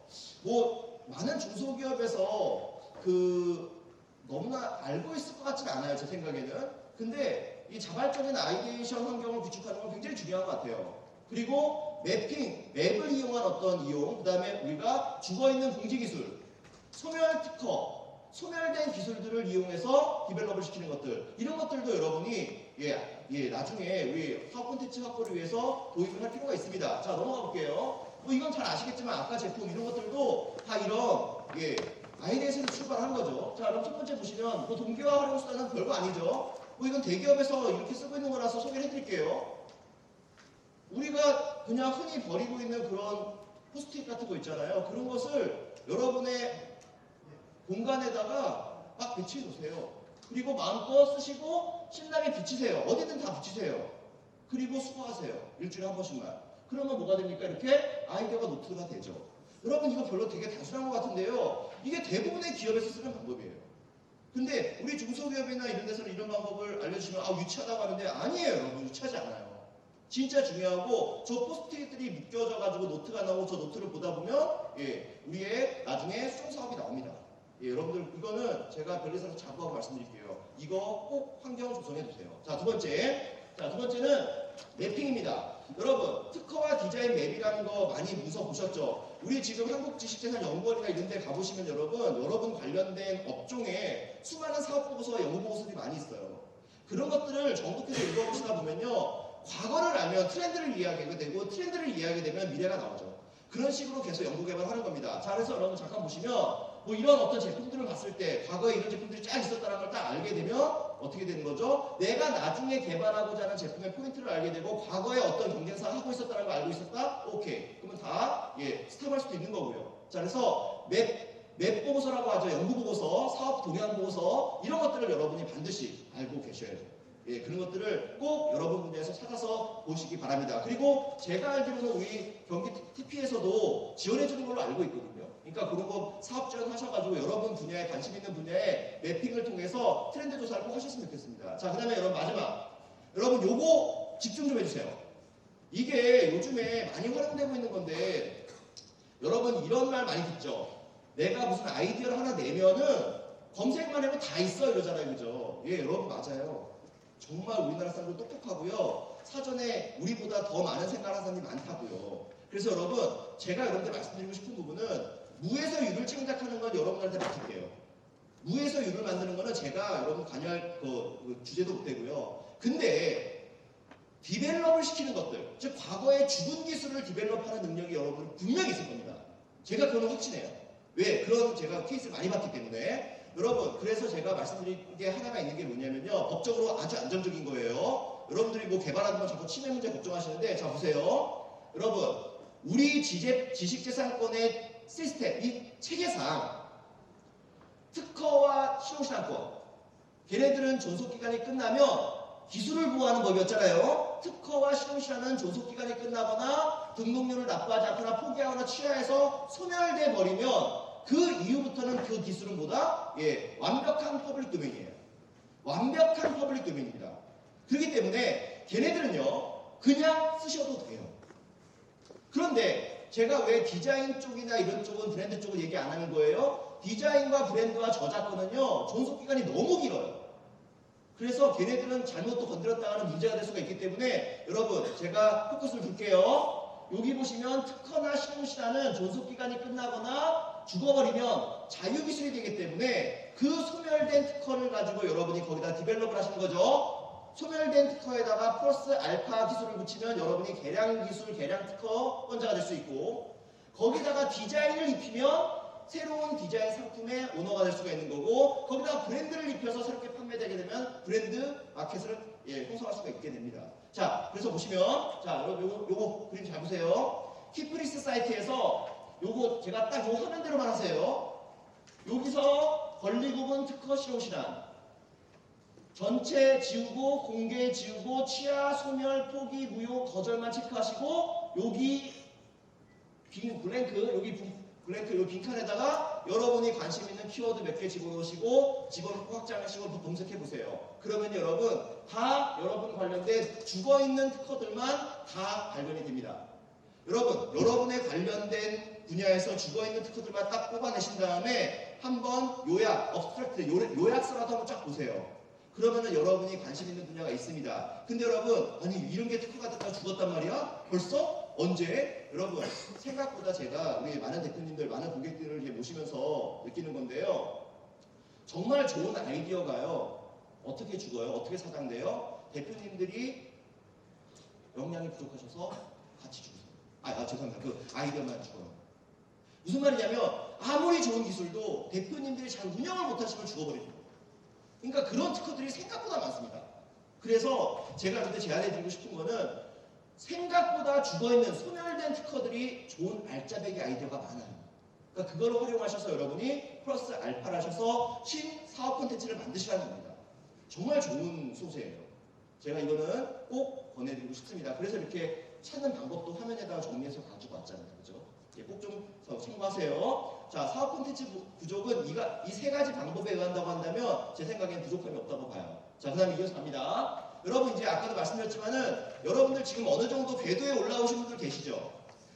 뭐 많은 중소기업에서 너무나 알고 있을 것 같지는 않아요. 제 생각에는. 근데 이 자발적인 아이디에이션 환경을 구축하는 건 굉장히 중요한 것 같아요. 그리고 맵을 이용한 어떤 이용, 그 다음에 우리가 죽어있는 공지기술, 소멸 특허, 소멸된 기술들을 이용해서 디벨롭을 시키는 것들, 이런 것들도 여러분이 나중에 우리 사업 콘텐츠 확보를 위해서 도입을 할 필요가 있습니다. 자, 넘어가 볼게요. 뭐 이건 잘 아시겠지만 아까 제품 이런 것들도 다 이런 아이디에이션에서 출발한 거죠. 자, 그럼 첫 번째 보시면 뭐 동기화 활용 수단은 별거 아니죠. 뭐 이건 대기업에서 이렇게 쓰고 있는 거라서 소개를 해드릴게요. 우리가 그냥 흔히 버리고 있는 그런 포스트잇 같은 거 있잖아요. 그런 것을 여러분의 공간에다가 막 배치해 놓으세요. 그리고 마음껏 쓰시고 신나게 붙이세요. 어디든 다 붙이세요. 그리고 수거하세요. 일주일에 한 번씩만. 그러면 뭐가 됩니까? 이렇게 아이디어가 노트가 되죠. 여러분 이거 별로 되게 단순한 것 같은데요. 이게 대부분의 기업에서 쓰는 방법이에요. 근데 우리 중소기업이나 이런 데서는 이런 방법을 알려주시면 유치하다고 하는데 아니에요. 여러분 유치하지 않아요. 진짜 중요하고 저 포스트잇들이 묶여져가지고 노트가 나오고 저 노트를 보다 보면 우리의 나중에 수정 사업이 나옵니다. 여러분들 이거는 제가 별리에서 자부하고 말씀드릴게요. 이거 꼭 환경 조성해 두세요. 자, 두 번째는 맵핑입니다. 여러분 특허와 디자인 맵이라는 거 많이 문서 보셨죠? 우리 지금 한국지식재산연구원이나 이런 데 가보시면 여러분 관련된 업종에 수많은 사업보고서와 연구보고서들이 많이 있어요. 그런 것들을 정독해서 읽어보시다 보면요. 과거를 알면 트렌드를 이해하게 되고 트렌드를 이해하게 되면 미래가 나오죠. 그런 식으로 계속 연구개발하는 겁니다. 자, 그래서 여러분 잠깐 보시면 뭐 이런 어떤 제품들을 봤을 때 과거에 이런 제품들이 쫙 있었다는 걸 딱 알게 되면 어떻게 되는 거죠? 내가 나중에 개발하고자 하는 제품의 포인트를 알게 되고 과거에 어떤 경쟁사가 하고 있었다는 걸 알고 있었다? 오케이. 그러면 다 스탑할 수도 있는 거고요. 자, 그래서 맵 보고서라고 하죠. 연구 보고서, 사업 동향 보고서 이런 것들을 여러분이 반드시 알고 계셔야 돼요. 그런 것들을 꼭 여러분 분야에서 찾아서 보시기 바랍니다. 그리고 제가 알기로는 우리 경기 TP에서도 지원해주는 걸로 알고 있거든요. 그러니까 그런 거 사업 지원하셔가지고 여러분 분야에 관심 있는 분야에 매핑을 통해서 트렌드 조사를 꼭 하셨으면 좋겠습니다. 자, 그 다음에 여러분 마지막. 여러분 요거 집중 좀 해주세요. 이게 요즘에 많이 활용되고 있는 건데 여러분 이런 말 많이 듣죠. 내가 무슨 아이디어를 하나 내면은 검색만 해도 다 있어 이러잖아요. 그죠? 여러분 맞아요. 정말 우리나라 사람들 똑똑하고요. 사전에 우리보다 더 많은 생각을 하는 사람이 많다고요. 그래서 여러분 제가 여러분들 말씀드리고 싶은 부분은 무에서 유를 창작하는 건 여러분들한테 맡길게요. 무에서 유를 만드는 거는 제가 여러분 관여할 주제도 못 되고요. 근데 디벨롭을 시키는 것들, 즉 과거의 죽은 기술을 디벨롭하는 능력이 여러분 분명히 있을 겁니다. 제가 그건 확신해요. 왜? 그런 제가 케이스를 많이 봤기 때문에. 여러분 그래서 제가 말씀드린 게 하나가 있는 게 뭐냐면요. 법적으로 아주 안정적인 거예요. 여러분들이 뭐 개발하는 건 자꾸 침해 문제 걱정하시는데 자 보세요. 여러분 우리 지식재산권의 시스템, 이 체계상 특허와 실용신안권 걔네들은 존속기간이 끝나면 기술을 보호하는 법이었잖아요. 특허와 실용신안은 존속기간이 끝나거나 등록료를 납부하지 않거나 포기하거나 취하해서 소멸돼 버리면 그 이후부터는 그 기술은 뭐다? 완벽한 퍼블릭 도메인이에요. 완벽한 퍼블릭 도메인입니다. 그렇기 때문에 걔네들은요 그냥 쓰셔도 돼요. 그런데 제가 왜 디자인 쪽이나 이런 쪽은 브랜드 쪽을 얘기 안 하는 거예요? 디자인과 브랜드와 저작권은요, 존속기간이 너무 길어요. 그래서 걔네들은 잘못 또 건드렸다가는 문제가 될 수가 있기 때문에 여러분 제가 포커스를 둘게요. 여기 보시면 특허나 시공신화는 존속기간이 끝나거나 죽어버리면 자유기술이 되기 때문에 그 소멸된 특허를 가지고 여러분이 거기다 디벨롭을 하시는 거죠. 소멸된 특허에다가 플러스 알파 기술을 붙이면 여러분이 개량 기술, 개량 특허권자가 될 수 있고, 거기다가 디자인을 입히면 새로운 디자인 상품의 오너가 될 수가 있는 거고, 거기다가 브랜드를 입혀서 새롭게 판매되게 되면 브랜드 마켓을 형성할 수가 있게 됩니다. 자, 그래서 보시면, 자, 여러분 요거 그림 잘 보세요. 키프리스 사이트에서 요거 제가 딱 요 화면대로만 하세요. 여기서 권리구분 특허 실용신안 전체 지우고 공개 지우고 취하 소멸 포기 무효 거절만 체크하시고, 여기 빈 블랭크, 여기 블랭크 요 빈칸에다가 여러분이 관심 있는 키워드 몇 개 집어넣으시고 집어넣고 확장하시고 검색해 보세요. 그러면 여러분 다 여러분 관련된 죽어있는 특허들만 다 발견이 됩니다. 여러분, 여러분의 관련된 분야에서 죽어있는 특허들만 딱 뽑아내신 다음에 한번 요약, 업스트랙트, 요약서라도 한번 쫙 보세요. 그러면은 여러분이 관심 있는 분야가 있습니다. 근데 여러분, 아니 이런 게 특허가 됐다가 죽었단 말이야? 벌써? 언제? 여러분, 생각보다 제가 우리 많은 대표님들, 많은 고객들을 모시면서 느끼는 건데요. 정말 좋은 아이디어가요. 어떻게 죽어요? 어떻게 사장돼요? 대표님들이 역량이 부족하셔서 같이 죽으세요. 죄송합니다. 그 아이디어만 죽어요. 무슨 말이냐면 아무리 좋은 기술도 대표님들이 잘 운영을 못하시면 죽어버립니다. 그러니까 그런 특허들이 생각보다 많습니다. 그래서 제가 근데 제안해드리고 싶은 거는 생각보다 죽어있는 소멸된 특허들이 좋은 알짜배기 아이디어가 많아요. 그러니까 그거를 활용하셔서 여러분이 플러스 알파를 하셔서 신사업 콘텐츠를 만드시라는 겁니다. 정말 좋은 소재예요. 제가 이거는 꼭 권해드리고 싶습니다. 그래서 이렇게 찾는 방법도 화면에다가 정리해서 가지고 왔잖아요. 그죠? 꼭 좀 참고하세요. 자, 사업 콘텐츠 부족은 이 세 가지 방법에 의한다고 한다면 제 생각엔 부족함이 없다고 봐요. 자, 그 다음에 이어서 갑니다. 여러분 이제 아까도 말씀드렸지만은 여러분들 지금 어느 정도 궤도에 올라오신 분들 계시죠?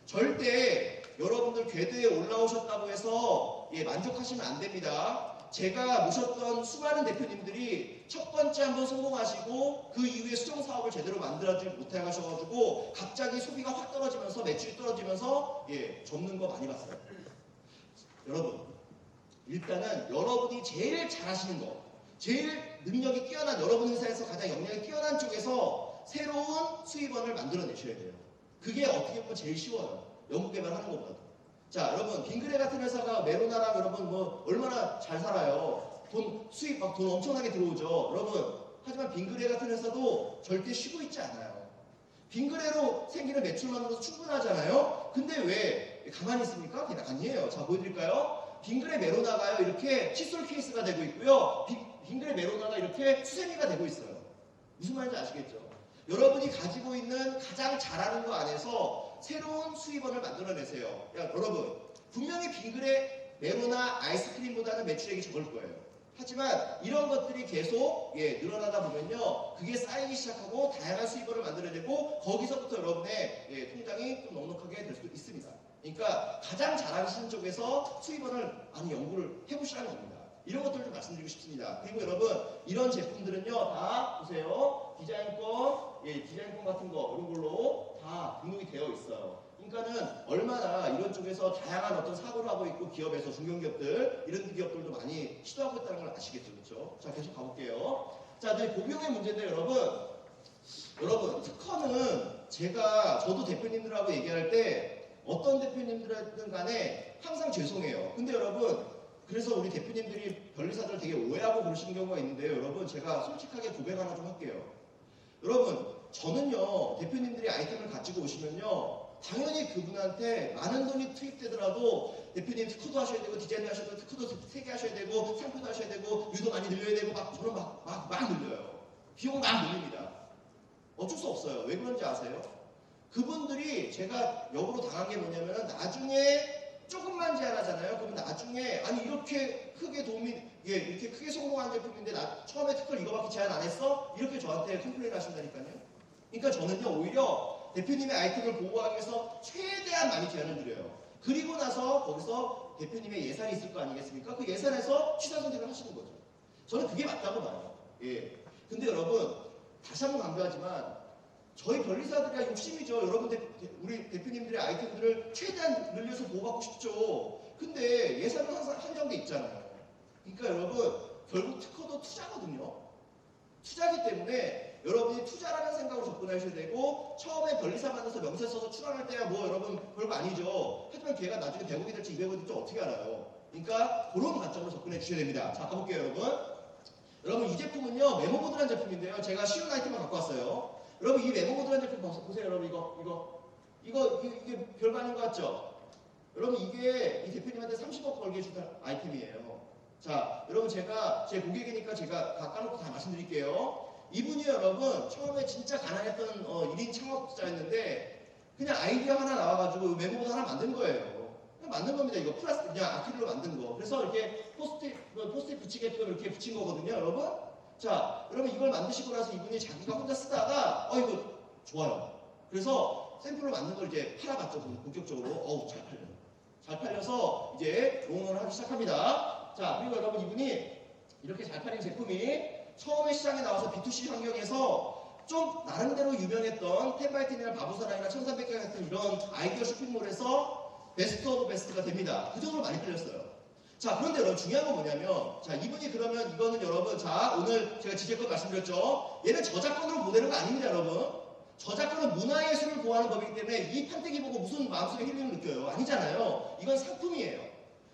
절대 여러분들 궤도에 올라오셨다고 해서 만족하시면 안 됩니다. 제가 모셨던 수많은 대표님들이 첫 번째 한번 성공하시고 그 이후에 수정 사업을 제대로 만들어주지 못해 가셔가지고 갑자기 소비가 확 떨어지면서 매출이 떨어지면서 접는 거 많이 봤어요. 여러분, 일단은 여러분이 제일 잘하시는 거, 제일 능력이 뛰어난, 여러분 회사에서 가장 역량이 뛰어난 쪽에서 새로운 수입원을 만들어내셔야 돼요. 그게 어떻게 보면 제일 쉬워요. 연구개발하는 것보다. 자, 여러분, 빙그레 같은 회사가 메로나랑 여러분 얼마나 잘 살아요. 수입 막 돈 엄청나게 들어오죠. 여러분, 하지만 빙그레 같은 회사도 절대 쉬고 있지 않아요. 빙그레로 생기는 매출만으로도 충분하잖아요. 근데 왜 가만히 있습니까? 그게 아니에요. 자, 보여드릴까요? 빙그레 메로나가요, 이렇게 칫솔 케이스가 되고 있고요. 빙그레 메로나가 이렇게 수세미가 되고 있어요. 무슨 말인지 아시겠죠? 여러분이 가지고 있는 가장 잘하는 거 안에서 새로운 수입원을 만들어내세요. 여러분, 분명히 빙그레 메로나 아이스크림보다는 매출액이 적을 거예요. 하지만 이런 것들이 계속 늘어나다 보면요, 그게 쌓이기 시작하고 다양한 수입원을 만들어내고 거기서부터 여러분의 통장이 좀 넉넉하게 될 수도 있습니다. 그러니까 가장 잘하시는 쪽에서 수입원을 많이 연구를 해보시라는 겁니다. 이런 것들을 좀 말씀드리고 싶습니다. 그리고 여러분, 이런 제품들은요, 다 보세요. 디자인권 같은 거 이런 걸로 다 등록이 되어 있어요. 그러니까는 얼마나 이런 쪽에서 다양한 어떤 사고를 하고 있고, 기업에서 중견기업들, 이런 기업들도 많이 시도하고 있다는 걸 아시겠죠, 그렇죠? 자, 계속 가볼게요. 자, 이제 고비용의 문제인데 여러분 특허는 저도 대표님들하고 얘기할 때 어떤 대표님들든 간에 항상 죄송해요. 근데 여러분, 그래서 우리 대표님들이 변리사들 되게 오해하고 그러시는 경우가 있는데요. 여러분, 제가 솔직하게 고백 하나 좀 할게요. 여러분, 저는요, 대표님들이 아이템을 가지고 오시면요, 당연히 그분한테 많은 돈이 투입되더라도 대표님 특허도 하셔야 되고, 디자인도 하셔야 되고, 특허도 3개 하셔야 되고, 상표도 하셔야 되고, 유도 많이 늘려야 되고, 저는 막 늘려요. 비용 막 늘립니다. 어쩔 수 없어요. 왜 그런지 아세요? 그분들이 제가 역으로 당한 게 뭐냐면, 나중에 조금만 제한하잖아요. 그러면 나중에 아니 이렇게 크게 이렇게 크게 성공한 제품인데 나 처음에 특허를 이거밖에 제한 안 했어? 이렇게 저한테 컴플레인 하신다니까요. 그러니까 저는요, 오히려 대표님의 아이템을 보호하기 위해서 최대한 많이 제한을 드려요. 그리고 나서 거기서 대표님의 예산이 있을 거 아니겠습니까? 그 예산에서 취사 선택을 하시는 거죠. 저는 그게 맞다고 봐요. 예. 근데 여러분, 다시 한번 강조하지만 저희 변리사들의 욕심이죠. 여러분, 우리 대표님들의 아이템들을 최대한 늘려서 보호받고 싶죠. 근데 예산은 항상 한정돼 있잖아요. 그러니까 여러분, 결국 특허도 투자거든요. 투자기 때문에 여러분이 투자라는 생각으로 접근하셔야 되고, 처음에 변리사 만나서 명세 써서 출항할 때야 뭐 여러분 별거 아니죠. 하지만 걔가 나중에 100억이 될지 200억이 될지 어떻게 알아요. 그러니까 그런 관점으로 접근해 주셔야 됩니다. 자, 가볼게요 여러분. 여러분, 이 제품은요 메모보드라는 제품인데요. 제가 쉬운 아이템을 갖고 왔어요. 여러분, 이 메모보드라는 제품 보세요. 여러분, 이게 별거 아닌 것 같죠? 여러분, 이게 이 대표님한테 30억 걸게 해준 아이템이에요. 자, 여러분, 제가 제 고객이니까 제가 다 까놓고 다 말씀드릴게요. 이분이 여러분 처음에 진짜 가난했던 1인 창업자였는데 그냥 아이디어 하나 나와가지고 메모보드 하나 만든 거예요. 그냥 만든 겁니다. 이거 플라스틱 그냥 아크릴로 만든 거. 그래서 이렇게 포스트잇 붙이게끔 이렇게 붙인 거거든요, 여러분. 자, 여러분, 이걸 만드시고 나서 이분이 자기가 혼자 쓰다가 이거 좋아요. 그래서 샘플로 만든 걸 이제 팔아봤죠. 본격적으로. 잘 팔려서 이제 공헌을 하기 시작합니다. 자, 그리고 여러분, 이분이 이렇게 잘 팔린 제품이 처음에 시장에 나와서 B2C 환경에서 좀 나름대로 유명했던 템바이틴이나 바보사랑이나 1300개 같은 이런 아이디어 쇼핑몰에서 베스트 오브 베스트가 됩니다. 그 정도로 많이 팔렸어요. 자, 그런데 여러분, 중요한 건 뭐냐면, 자, 이분이 그러면 이거는 여러분, 자, 오늘 제가 지적권 말씀드렸죠. 얘는 저작권으로 보내는 거 아닙니다, 여러분. 저작권은 문화예술을 보호하는 법이기 때문에 이 판때기 보고 무슨 마음속에 힐링을 느껴요? 아니잖아요. 이건 상품이에요.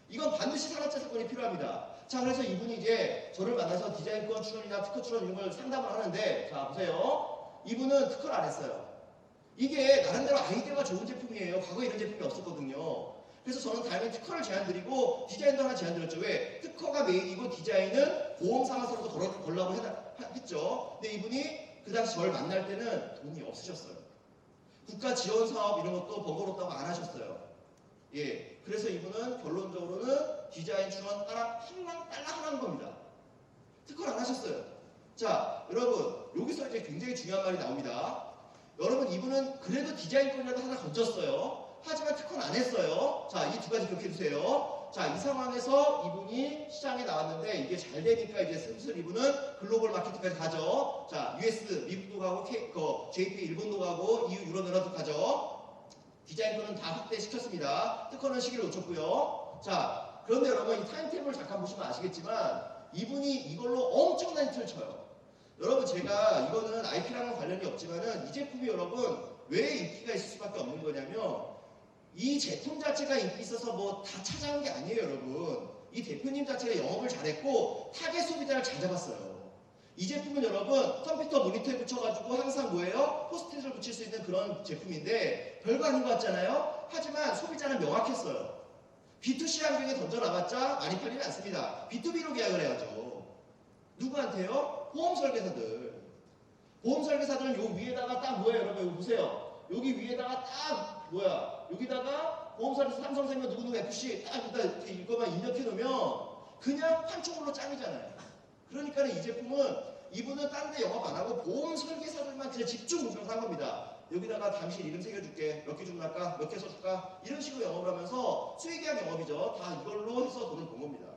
이건 반드시 산업재 사건이 필요합니다. 자, 그래서 이분이 이제 저를 만나서 디자인권 출원이나 특허 출원 이런 걸 상담을 하는데, 자, 보세요. 이분은 특허를 안 했어요. 이게 나름대로 아이디어가 좋은 제품이에요. 과거에 이런 제품이 없었거든요. 그래서 저는 다행히 특허를 제안드리고 디자인도 하나 제안드렸죠. 왜? 특허가 메인이고 디자인은 보험사무소로도 걸라고 했죠. 근데 이분이 그 당시 저를 만날 때는 돈이 없으셨어요. 국가 지원 사업 이런 것도 번거롭다고 안 하셨어요. 예, 그래서 이분은 결론적으로는 디자인 출원 딸랑 하는 겁니다. 특허를 안 하셨어요. 자, 여러분, 여기서 이제 굉장히 중요한 말이 나옵니다. 여러분, 이분은 그래도 디자인권이라도 하나 건졌어요. 하지만 특허는 안 했어요. 자, 이 두 가지 기억해주세요. 자, 이 상황에서 이분이 시장에 나왔는데 이게 잘 되니까 이제 슬슬 이분은 글로벌 마케팅까지 가죠. 자, US 미국도 가고 JP 일본도 가고 EU 유럽 연합도 가죠. 디자인권은 다 확대시켰습니다. 특허는 시기를 놓쳤고요. 자, 그런데 여러분, 이 타임테이블을 잠깐 보시면 아시겠지만 이분이 이걸로 엄청난 히트를 쳐요. 여러분, 제가 이거는 IP랑은 관련이 없지만은 이 제품이 여러분 왜 인기가 있을 수밖에 없는 거냐면 이 제품 자체가 인기 있어서 뭐 다 찾아온 게 아니에요, 여러분. 이 대표님 자체가 영업을 잘했고 타겟 소비자를 잘 잡았어요. 이 제품은 여러분 컴퓨터 모니터에 붙여가지고 항상 뭐예요? 포스트잇을 붙일 수 있는 그런 제품인데 별거 아닌 것 같잖아요. 하지만 소비자는 명확했어요. B2C 환경에 던져놔봤자 많이 팔리지 않습니다. B2B로 계약을 해야죠. 누구한테요? 보험 설계사들. 보험 설계사들은 요 위에다가 딱 뭐예요, 여러분? 이거 보세요. 여기 위에다가 딱 뭐야? 여기다가 보험 설계사 삼성생명 누구누구 FC 딱 이거만 입력해 놓으면 그냥 판촉물로 짱이잖아요. 그러니까 이 제품은 이분은 딴 데 영업 안 하고 보험 설계사들만 그냥 집중 운영을 한 겁니다. 여기다가 당신 이름 새겨줄게. 몇 개 주문할까? 몇 개 써줄까? 이런 식으로 영업을 하면서 수익계약 영업이죠. 다 이걸로 해서 돈을 번 겁니다.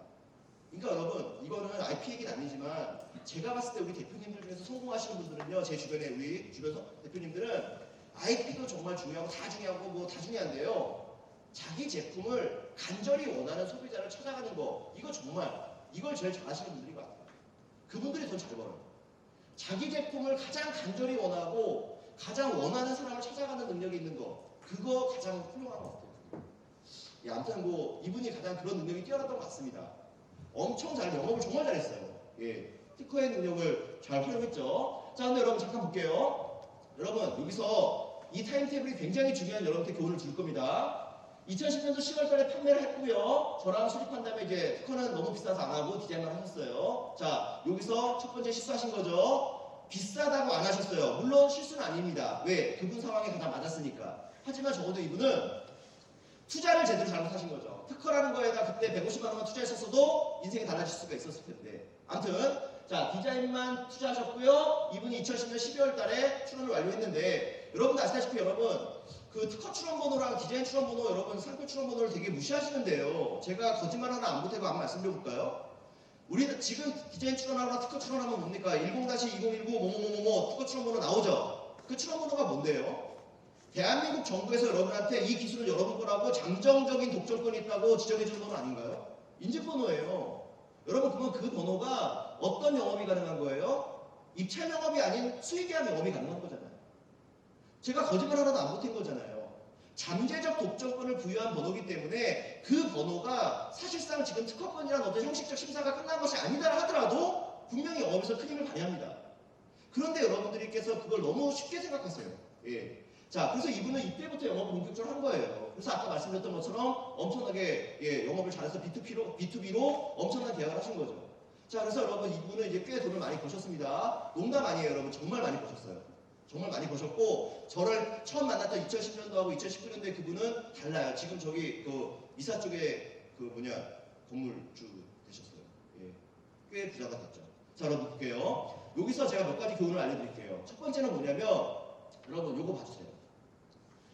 그러니까 여러분, 이거는 IP 얘기는 아니지만 제가 봤을 때 우리 대표님들 중에서 성공하시는 분들은요, 제 주변에 우리 주변 대표님들은 IP도 정말 중요하고 다 중요하고 뭐 다 중요한데요. 자기 제품을 간절히 원하는 소비자를 찾아가는 거, 이거 정말 이걸 제일 잘하시는 분들이 많아요. 그분들이 더 잘 벌어요. 자기 제품을 가장 간절히 원하고 가장 원하는 사람을 찾아가는 능력이 있는 거, 그거 가장 훌륭한 것 같아요. 예, 아무튼 뭐 이분이 가장 그런 능력이 뛰어났던 것 같습니다. 엄청 잘 영업을 정말 잘했어요. 예, 특허의 능력을 잘 활용했죠. 자, 근데 여러분 잠깐 볼게요. 여러분 여기서 이 타임테이블이 굉장히 중요한 여러분한테 교훈을 줄 겁니다. 2010년도 10월달에 판매를 했고요. 저랑 수립한 다음에 이제 특허는 너무 비싸서 안 하고 디자인만 하셨어요. 자, 여기서 첫 번째 실수하신 거죠. 비싸다고 안 하셨어요. 물론 실수는 아닙니다. 왜? 그분 상황에 가장 맞았으니까. 하지만 적어도 이분은 투자를 제대로 잘못하신 거죠. 특허라는 거에다 그때 150만 원만 투자했었어도 인생이 달라질 수가 있었을 텐데. 아무튼 자, 디자인만 투자하셨고요. 이분이 2010년 12월 달에 출원을 완료했는데 근데 여러분 아시다시피 여러분 그 특허 출원 번호랑 디자인 출원 번호 여러분 상표 출원 번호를 되게 무시하시는데요. 제가 거짓말 하나 안 보태고 한번 말씀드려볼까요? 우리는 지금 디자인 출원하거나 특허 출원하면 뭡니까? 10-2019 뭐뭐뭐뭐 특허 출원 번호 나오죠? 그 출원 번호가 뭔데요? 대한민국 정부에서 여러분한테 이 기술은 여러분 거라고 잠정적인 독점권이 있다고 지정해주는 번호 아닌가요? 인증번호예요. 여러분 그러면 그 번호가 어떤 영업이 가능한 거예요? 입찰 영업이 아닌 수의계약 영업이 가능한 거잖아요. 제가 거짓말 하나도 안 보탠 거잖아요. 잠재적 독점권을 부여한 번호이기 때문에 그 번호가 사실상 지금 특허권이란 어떤 형식적 심사가 끝난 것이 아니다 하더라도 분명히 영업에서 큰 힘을 발휘합니다. 그런데 여러분들께서 그걸 너무 쉽게 생각하세요. 예. 자, 그래서 이분은 이때부터 영업을 본격적으로 한 거예요. 그래서 아까 말씀드렸던 것처럼 엄청나게 영업을 잘해서 B2B로 엄청난 계약을 하신 거죠. 자, 그래서 여러분 이분은 이제 꽤 돈을 많이 버셨습니다. 농담 아니에요, 여러분. 정말 많이 버셨어요. 정말 많이 버셨고 저를 처음 만났던 2010년도하고 2019년도에 그분은 달라요. 지금 저기 그 이사 쪽에 그 건물주 되셨어요. 예. 꽤 부자가 됐죠. 자, 여러분 볼게요. 여기서 제가 몇 가지 교훈을 알려드릴게요. 첫 번째는 뭐냐면 여러분 요거 봐주세요.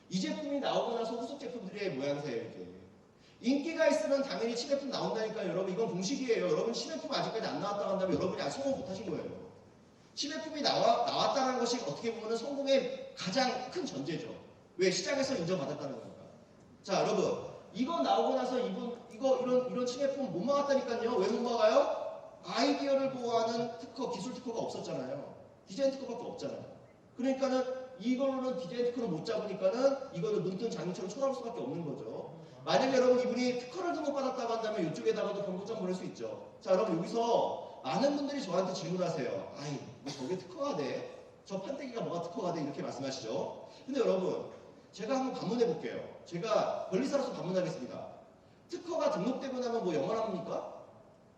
이 제품이 나오고 나서 후속 제품들의 모양새예요. 이게 인기가 있으면 당연히 신제품 나온다니까요. 여러분 이건 공식이에요. 여러분 신제품 아직까지 안 나왔다고 한다면 여러분이 아직 성공 못하신 거예요. 신제품이 나왔다는 것이 어떻게 보면 성공의 가장 큰 전제죠. 왜? 시장에서 인정받았다는 거니까. 자, 여러분 이거 나오고 나서 이런 신제품 못 막았다니까요. 왜 못 막아요? 아이디어를 보호하는 특허, 기술 특허가 없었잖아요. 디자인 특허밖에 없잖아요. 그러니까는 이걸로는 디자인 특허를 못 잡으니까는 이거는 눈뜬 장미처럼 쳐다볼 수밖에 없는 거죠. 만약에 여러분 이분이 특허를 등록받았다고 한다면 이쪽에다가도 경고장 보낼 수 있죠. 자, 여러분 여기서 많은 분들이 저한테 질문하세요. 아이, 뭐 저게 특허가 돼? 저 판때기가 뭐가 특허가 돼? 이렇게 말씀하시죠. 근데 여러분 제가 한번 반문해 볼게요. 제가 권리사로서 반문하겠습니다. 특허가 등록되고 나면 뭐 영원합니까?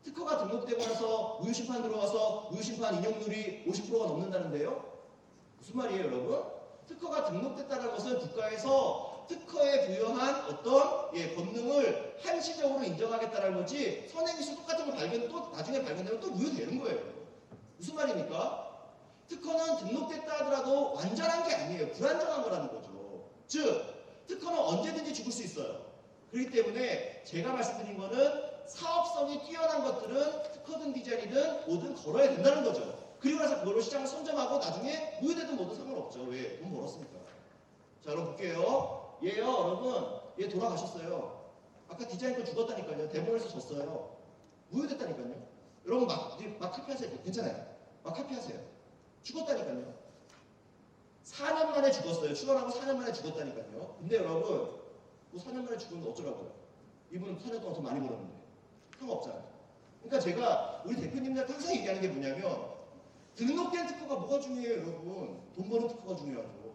특허가 등록되고 나서 무효심판 들어와서 무효심판 인용률이 50%가 넘는다는데요? 무슨 말이에요, 여러분? 특허가 등록됐다는 것은 국가에서 특허에 부여한 어떤 권능을 한시적으로 인정하겠다는 거지 선행기술 똑같은 걸 나중에 발견되면 또 무효되는 거예요. 무슨 말입니까? 특허는 등록됐다 하더라도 완전한 게 아니에요. 불완전한 거라는 거죠. 즉, 특허는 언제든지 죽을 수 있어요. 그렇기 때문에 제가 말씀드린 거는 사업성이 뛰어난 것들은 특허든 디자인이든 뭐든 걸어야 된다는 거죠. 그리고 나서 그걸로 시장을 선점하고 나중에 무효되든 뭐든 상관없죠. 왜? 돈 벌었으니까. 자, 여러분 볼게요. 얘요, 여러분. 얘 돌아가셨어요. 아까 디자인 거 죽었다니까요. 대본에서 졌어요. 무효됐다니까요. 여러분 막 카피하세요. 괜찮아요. 막 카피하세요. 죽었다니까요. 4년 만에 죽었어요. 출원하고 4년 만에 죽었다니까요. 근데 여러분, 뭐 4년 만에 죽었는데 어쩌라고요? 이분은 4년 동안 더 많이 벌었는데. 상관없잖아요. 그러니까 제가 우리 대표님들한테 항상 얘기하는 게 뭐냐면 등록된 특허가 뭐가 중요해요, 여러분? 돈 버는 특허가 중요하죠.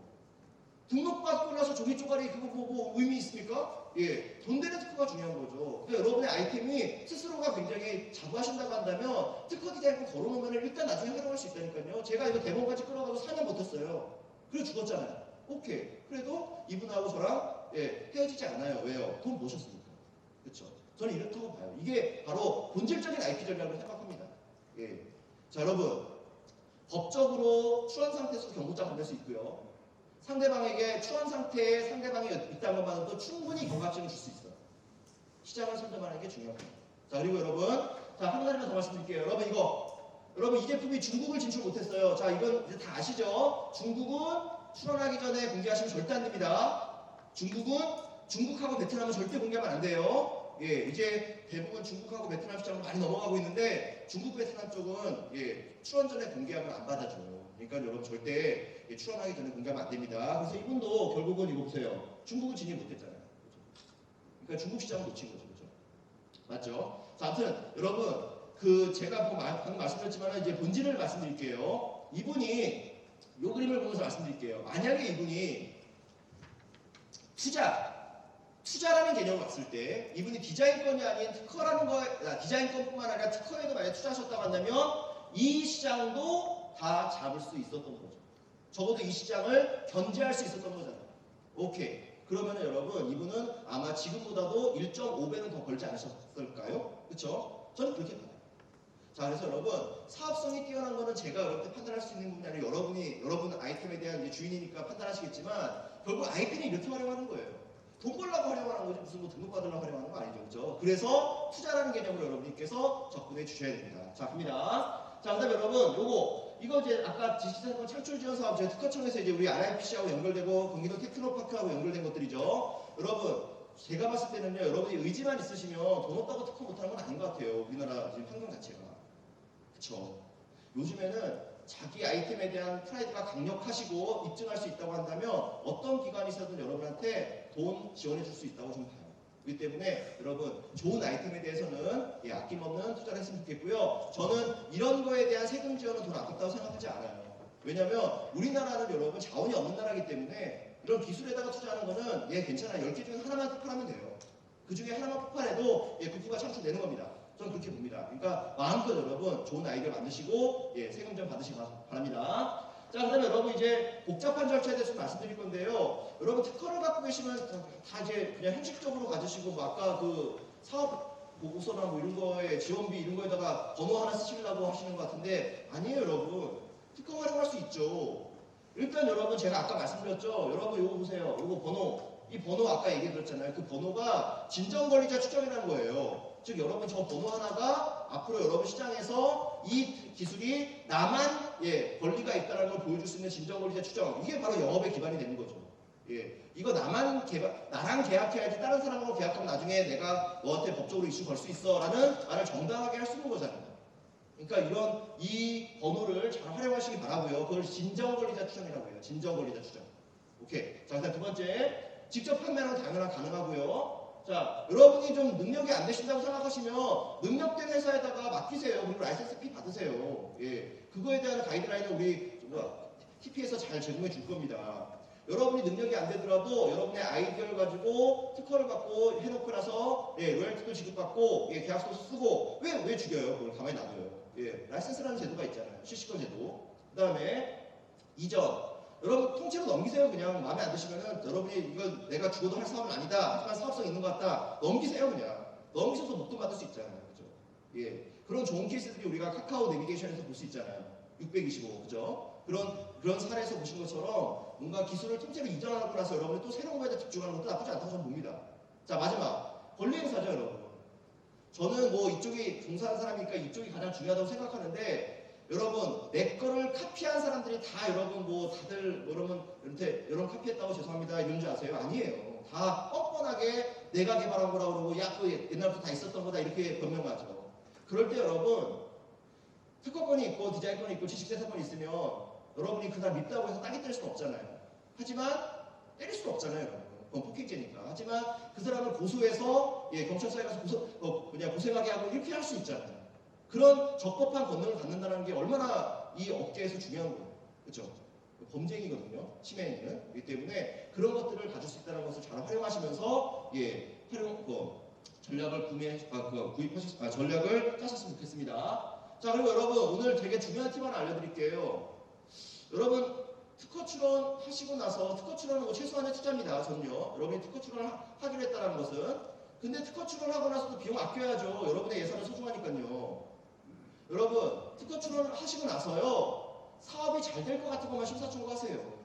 등록받고 나서 종이 쪼가리 그거 뭐 의미 있습니까? 예, 돈 되는 특허가 중요한 거죠. 그러니까 여러분의 아이템이 스스로가 굉장히 자부하신다고 한다면 특허 디자인을 걸어놓으면 일단 나중에 활용할 수 있다니까요. 제가 이거 대본까지 끌어가고 4년 버텼어요. 그리고 죽었잖아요. 오케이. 그래도 이분하고 저랑 헤어지지 않아요. 왜요? 돈 버셨으니까. 그렇죠? 저는 이렇다고 봐요. 이게 바로 본질적인 IP 전략을 생각합니다. 예. 자, 여러분. 법적으로 추원 상태에서 경고장 받을 수 있고요. 상대방에게 추원 상태에 상대방이 있다는 것만으로도 충분히 경각심을 줄 수 있어요. 시장을 선점하는 게 중요합니다. 자, 그리고 여러분, 한 가지만 더 말씀드릴게요. 여러분 이 제품이 중국을 진출 못했어요. 자, 이건 이제 다 아시죠? 중국은 출원하기 전에 공개하시면 절대 안 됩니다. 중국하고 베트남은 절대 공개하면 안 돼요. 예, 이제 대부분 중국하고 베트남 시장으로 많이 넘어가고 있는데 중국, 베트남 쪽은 출원 전에 공개하면 안 받아줘요. 그러니까 여러분 절대 출원하기 전에 공개하면 안 됩니다. 그래서 이분도 결국은 이거 보세요. 중국은 진입 못했잖아요. 그렇죠? 그러니까 중국 시장을 놓친 거죠. 그렇죠? 맞죠? 자, 아무튼 여러분 제가 방금 말씀드렸지만 이제 본질을 말씀드릴게요. 이분이 이 그림을 보면서 말씀드릴게요. 만약에 이분이 투자라는 개념을 봤을 때 이분이 디자인권이 아닌 특허라는 디자인권뿐만 아니라 특허에도 만약에 투자하셨다고 한다면 이 시장도 다 잡을 수 있었던 거죠. 적어도 이 시장을 견제할 수 있었던 거잖아요. 오케이. 그러면은 여러분 이분은 아마 지금보다도 1.5배는 더 벌지 않으셨을까요? 그렇죠? 저는 그렇게 봐요. 자, 그래서 여러분 사업성이 뛰어난 거는 제가 여러분한테 판단할 수 있는 부분이 아니라 여러분 아이템에 대한 이제 주인이니까 판단하시겠지만 결국 아이템이 이렇게 활용하는 거예요. 돈 벌려고 활용하는 거지 무슨 뭐 등록 받으려고 활용하는 거 아니죠, 그렇죠? 그래서 투자라는 개념으로 여러분께서 접근해 주셔야 됩니다. 자, 갑니다. 자, 그다음에 여러분 이거 이제 아까 지식산업 창출 지원 사업 저희 특허청에서 이제 우리 RIPC하고 연결되고 경기도 테크노파크하고 연결된 것들이죠. 여러분 제가 봤을 때는요, 여러분이 의지만 있으시면 돈 없다고 특허 못하는 건 아닌 것 같아요. 우리나라 지금 환경 자체가. 그쵸? 요즘에는 자기 아이템에 대한 프라이드가 강력하시고 입증할 수 있다고 한다면 어떤 기관이서든 여러분한테 돈 지원해 줄 수 있다고 좀 봐요. 그렇기 때문에 여러분 좋은 아이템에 대해서는 아낌없는 투자를 했으면 좋겠고요. 저는 이런 거에 대한 세금 지원은 돈 아깝다고 생각하지 않아요. 왜냐면 우리나라는 여러분 자원이 없는 나라이기 때문에 이런 기술에다가 투자하는 거는 괜찮아요. 10개 중에 하나만 폭발하면 돼요. 그 중에 하나만 폭발해도 국부가 창출되는 겁니다. 저는 그렇게 봅니다. 그러니까 마음껏 여러분 좋은 아이디어 만드시고 세금 좀 받으시기 바랍니다. 자, 그다음에 여러분 이제 복잡한 절차에 대해서 말씀드릴 건데요. 여러분 특허를 갖고 계시면 다 이제 그냥 형식적으로 가지시고 뭐 아까 그 사업 보고서나 뭐 이런 거에 지원비 이런 거에다가 번호 하나 쓰시려고 하시는 것 같은데 아니에요, 여러분. 특허 활용할 수 있죠. 일단 여러분 제가 아까 말씀드렸죠. 여러분 이거 보세요. 이거 번호. 이 번호 아까 얘기 드렸잖아요. 그 번호가 진정권리자 추정이라는 거예요. 즉 여러분 저 번호 하나가 앞으로 여러분 시장에서 이 기술이 나만 권리가 있다는 걸 보여줄 수 있는 진정권리자 추정. 이게 바로 영업의 기반이 되는 거죠. 이거 나랑 계약해야지 다른 사람하고 계약하면 나중에 내가 너한테 법적으로 이슈 걸 수 있어 라는 말을 정당하게 할 수 있는 거잖아요. 그러니까 이 번호를 잘 활용하시기 바라고요. 그걸 진정권리자 추정이라고 해요. 진정권리자 추정. 오케이. 자, 그다음 두 번째. 직접 판매는 당연히 가능하고요. 자, 여러분이 좀 능력이 안 되신다고 생각하시면 능력된 회사에다가 맡기세요. 그리고 라이센스 피 받으세요. 그거에 대한 가이드라인은 우리 TP에서 잘 제공해 줄 겁니다. 여러분이 능력이 안 되더라도 여러분의 아이디어를 가지고 특허를 받고 해놓고 나서 로열티도 지급받고 계약서 쓰고 왜 죽여요? 그걸 가만히 놔둬요. 라이센스라는 제도가 있잖아요. 실시권 제도. 그 다음에 이전. 여러분 통째로 넘기세요. 그냥 마음에 안 드시면은 여러분이 이거 내가 죽어도 할 사업은 아니다. 하지만 사업성 있는 것 같다. 넘기세요. 그냥. 넘기셔서 목돈 받을 수 있잖아요. 그죠? 그런 좋은 케이스들이 우리가 카카오 내비게이션에서 볼 수 있잖아요. 625. 그죠? 그런 사례에서 보신 것처럼 뭔가 기술을 통째로 이전하고 나서 여러분이 또 새로운 거에 집중하는 것도 나쁘지 않다고 저는 봅니다. 자, 마지막. 권리 행사죠, 여러분. 저는 뭐 이쪽이 종사하는 사람이니까 이쪽이 가장 중요하다고 생각하는데 여러분 내 거를 카피한 사람들이 다 여러분 뭐 다들 여러분 여러분 카피했다고 죄송합니다 이런 줄 아세요? 아니에요. 다 뻔뻔하게 내가 개발한 거라고 그러고 야 그거 옛날부터 다 있었던 거다 이렇게 변명하죠. 그럴 때 여러분 특허권이 있고 디자인권이 있고 지식재산권이 있으면 여러분이 그날 밉다고 해서 따기 때릴 수는 없잖아요. 하지만 때릴 수는 없잖아요. 그건 폭행죄니까. 하지만 그 사람을 고소해서 경찰서에 가서 고생하게 하고 이렇게 할 수 있잖아요. 그런 적법한 권능을 갖는다는 게 얼마나 이 업계에서 중요한 거예요. 그렇죠? 범죄행위거든요. 침해행위는. 그렇기 때문에 그런 것들을 가질 수 있다는 것을 잘 활용하시면서 전략을 전략을 짜셨으면 좋겠습니다. 자, 그리고 여러분 오늘 되게 중요한 팁 하나 알려드릴게요. 여러분 특허 출원하시고 나서 특허 출원은 뭐 최소한의 투자입니다. 저는요. 여러분이 특허 출원을 하기로 했다는 것은 근데 특허 출원하고 나서도 비용 아껴야죠. 여러분의 예산은 소중하니까요. 여러분 특허 출원을 하시고 나서요. 사업이 잘 될 것 같은 것만 심사청구하세요.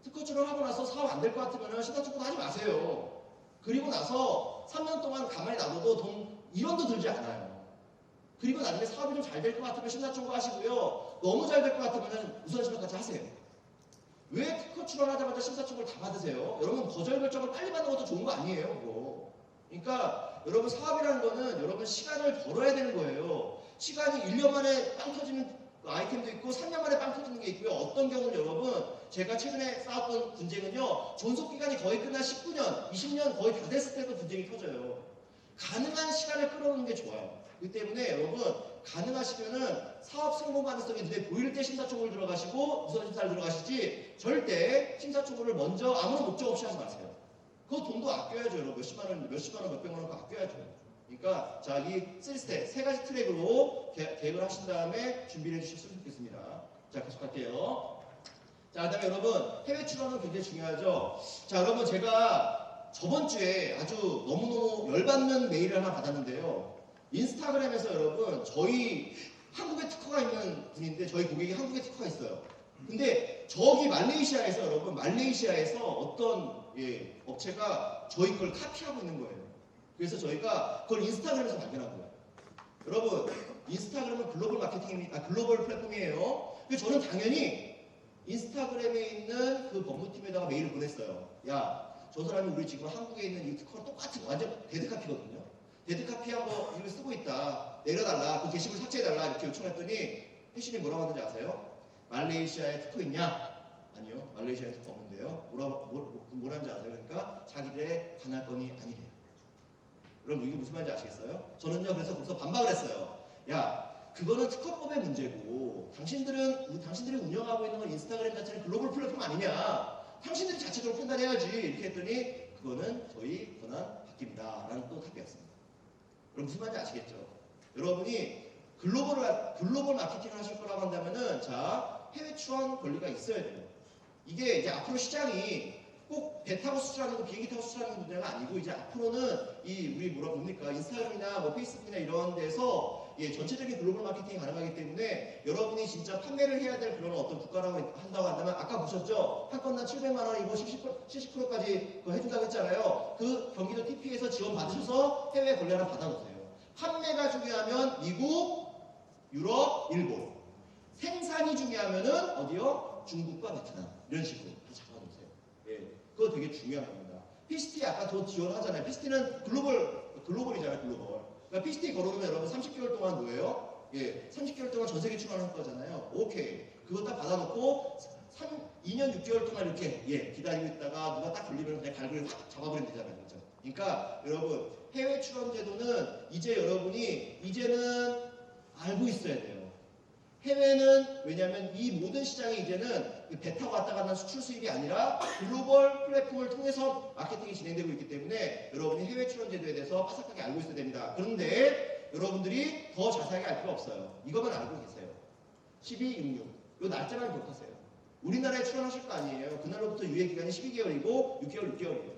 특허 출원하고 나서 사업 안 될 것 같으면 심사청구도 하지 마세요. 그리고 나서 3년 동안 가만히 놔둬도 돈 1원도 들지 않아요. 그리고 나중에 사업이 좀 잘 될 것 같으면 심사청구 하시고요. 너무 잘 될 것 같으면 우선 심사까지 하세요. 왜 특허 출원하자마자 심사청구를 다 받으세요? 여러분 거절 결정을 빨리 받는 것도 좋은 거 아니에요. 그거. 그러니까 여러분 사업이라는 거는 여러분 시간을 벌어야 되는 거예요. 시간이 1년 만에 빵 터지는 아이템도 있고 3년 만에 빵 터지는 게 있고요. 어떤 경우는 여러분 제가 최근에 싸웠던 분쟁은요. 존속기간이 거의 끝난 19년, 20년 거의 다 됐을 때도 분쟁이 터져요. 가능한 시간을 끌어오는 게 좋아요. 그렇기 때문에 여러분 가능하시면은 사업 성공 가능성이 눈에 보일 때 심사청구를 들어가시고 우선심사를 들어가시지 절대 심사청구를 먼저 아무런 목적 없이 하지 마세요. 그 돈도 아껴야죠. 여러분 몇십만 원, 몇백만 원 아껴야죠. 그러니까 자, 이 3스텝, 세 가지 트랙으로 계획을 하신 다음에 준비를 해주셨으면 좋겠습니다. 자, 계속할게요. 자, 그다음에 여러분 해외 출원은 굉장히 중요하죠. 자, 여러분 제가 저번 주에 아주 너무너무 열받는 메일을 하나 받았는데요. 인스타그램에서 여러분 저희 한국에 특허가 있는 분인데 저희 고객이 한국에 특허가 있어요. 근데 저기 말레이시아에서 여러분 말레이시아에서 어떤 업체가 저희 걸 카피하고 있는 거예요. 그래서 저희가 그걸 인스타그램에서 발견한 거예요. 여러분 인스타그램은 글로벌 글로벌 플랫폼이에요. 그래서 저는 당연히 인스타그램에 있는 그 법무팀에다가 메일을 보냈어요. 야, 저 사람이 우리 지금 한국에 있는 이 특허랑 똑같은 완전 데드카피거든요. 데드카피한 거 이거 쓰고 있다. 내려달라. 그 게시물 삭제해달라. 이렇게 요청했더니 회신이 뭐라고 하는지 아세요? 말레이시아에 특허 있냐? 아니요. 말레이시아에 특허 없는데요. 뭐라는지 아세요? 그러니까 자기들의 관할권이 아니래요. 여러분 이게 무슨 말인지 아시겠어요? 저는요 그래서 거기서 반박을 했어요. 야, 그거는 특허법의 문제고 당신들이 운영하고 있는 건 인스타그램 자체는 글로벌 플랫폼 아니냐? 당신들이 자체적으로 판단해야지. 이렇게 했더니 그거는 저희 권한 바뀝니다. 라는 또 답이었습니다. 여러분 무슨 말인지 아시겠죠? 여러분이 글로벌 마케팅을 하실 거라고 한다면은 자 해외 출원 권리가 있어야 돼요. 이게 이제 앞으로 시장이 꼭 배 타고 수출하는 거 비행기 타고 수출하는 문제가 아니고 이제 앞으로는 우리 뭡니까 인스타그램이나 뭐 페이스북이나 이런 데서 전체적인 글로벌 마케팅이 가능하기 때문에 여러분이 진짜 판매를 해야 될 그런 어떤 국가라고 한다고 한다면 아까 보셨죠? 한 건당 700만 원이고 70%까지 해준다고 했잖아요. 그 경기도 TP에서 지원 받으셔서 해외 권리 하나 받아놓으세요. 판매가 중요하면 미국, 유럽, 일본. 생산이 중요하면은 어디요? 중국과 베트남. 이런 식으로 다 잡아놓으세요. 그거 되게 중요한 겁니다. PCT 아까 더 지원하잖아요. PCT는 글로벌이잖아요. 글로벌. 그러니까 PCT 걸어놓으면 여러분 30개월 동안 뭐예요? 30개월 동안 전 세계 출원하는 거잖아요. 오케이. 그거 딱 받아놓고 2년 6개월 동안 이렇게 기다리고 있다가 누가 딱 걸리면 그냥 갈고리 확 잡아버리면 되잖아요. 그렇죠? 그러니까 여러분 해외 출원 제도는 이제는 알고 있어야 돼요. 해외는 왜냐하면 이 모든 시장이 이제는 배 타고 왔다 가는 수출 수입이 아니라 글로벌 플랫폼을 통해서 마케팅이 진행되고 있기 때문에 여러분이 해외 출원 제도에 대해서 빠삭하게 알고 있어야 됩니다. 그런데 여러분들이 더 자세하게 알 필요 없어요. 이것만 알고 계세요. 1266. 이 날짜만 기억하세요. 우리나라에 출원하실 거 아니에요. 그날로부터 유예 기간이 12개월이고 6개월이에요.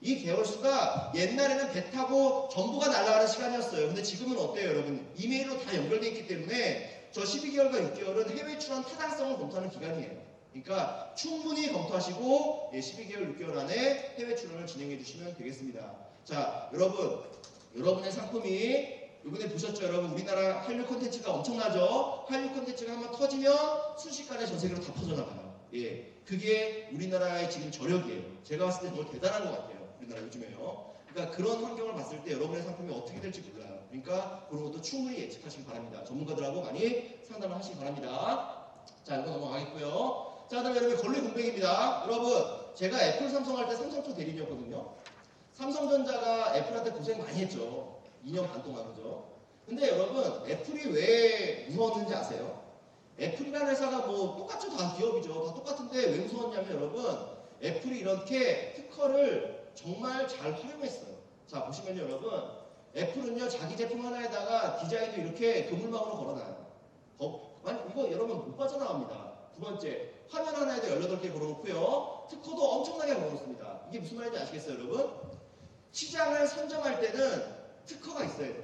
이 개월수가 옛날에는 배 타고 정보가 날아가는 시간이었어요. 근데 지금은 어때요, 여러분? 이메일로 다 연결돼 있기 때문에 저 12개월과 6개월은 해외 출원 타당성을 검토하는 기간이에요. 그러니까 충분히 검토하시고 12개월, 6개월 안에 해외 출원을 진행해 주시면 되겠습니다. 자, 여러분의 상품이 이번에 보셨죠, 여러분? 우리나라 한류 콘텐츠가 엄청나죠? 한류 콘텐츠가 한번 터지면 순식간에 전 세계로 다 퍼져나가요. 그게 우리나라의 지금 저력이에요. 제가 봤을 때 정말 대단한 것 같아요. 우리나라 요즘에요. 그러니까 그런 환경을 봤을 때 여러분의 상품이 어떻게 될지 몰라요. 그러니까 그런 것도 충분히 예측하시기 바랍니다. 전문가들하고 많이 상담을 하시기 바랍니다. 자, 이거 넘어가겠고요. 자, 그다음에 여러분 권리 공백입니다. 여러분, 제가 애플 삼성 할 때 삼성초 대리인이었거든요. 삼성전자가 애플한테 고생 많이 했죠. 2년 반 동안 그죠. 근데 여러분, 애플이 왜 무서웠는지 아세요? 애플이라는 회사가 뭐 똑같죠. 다 기업이죠. 다 똑같은데 왜 무서웠냐면 여러분, 애플이 이렇게 특허를 정말 잘 활용했어요. 자, 보시면요 여러분, 애플은요 자기 제품 하나에다가 디자인도 이렇게 그물망으로 걸어놔요. 이거 여러분 못 빠져나갑니다. 두 번째, 화면 하나에다 18개 걸어놓고요. 특허도 엄청나게 걸어놓습니다. 이게 무슨 말인지 아시겠어요 여러분? 시장을 선점할 때는 특허가 있어야 돼요.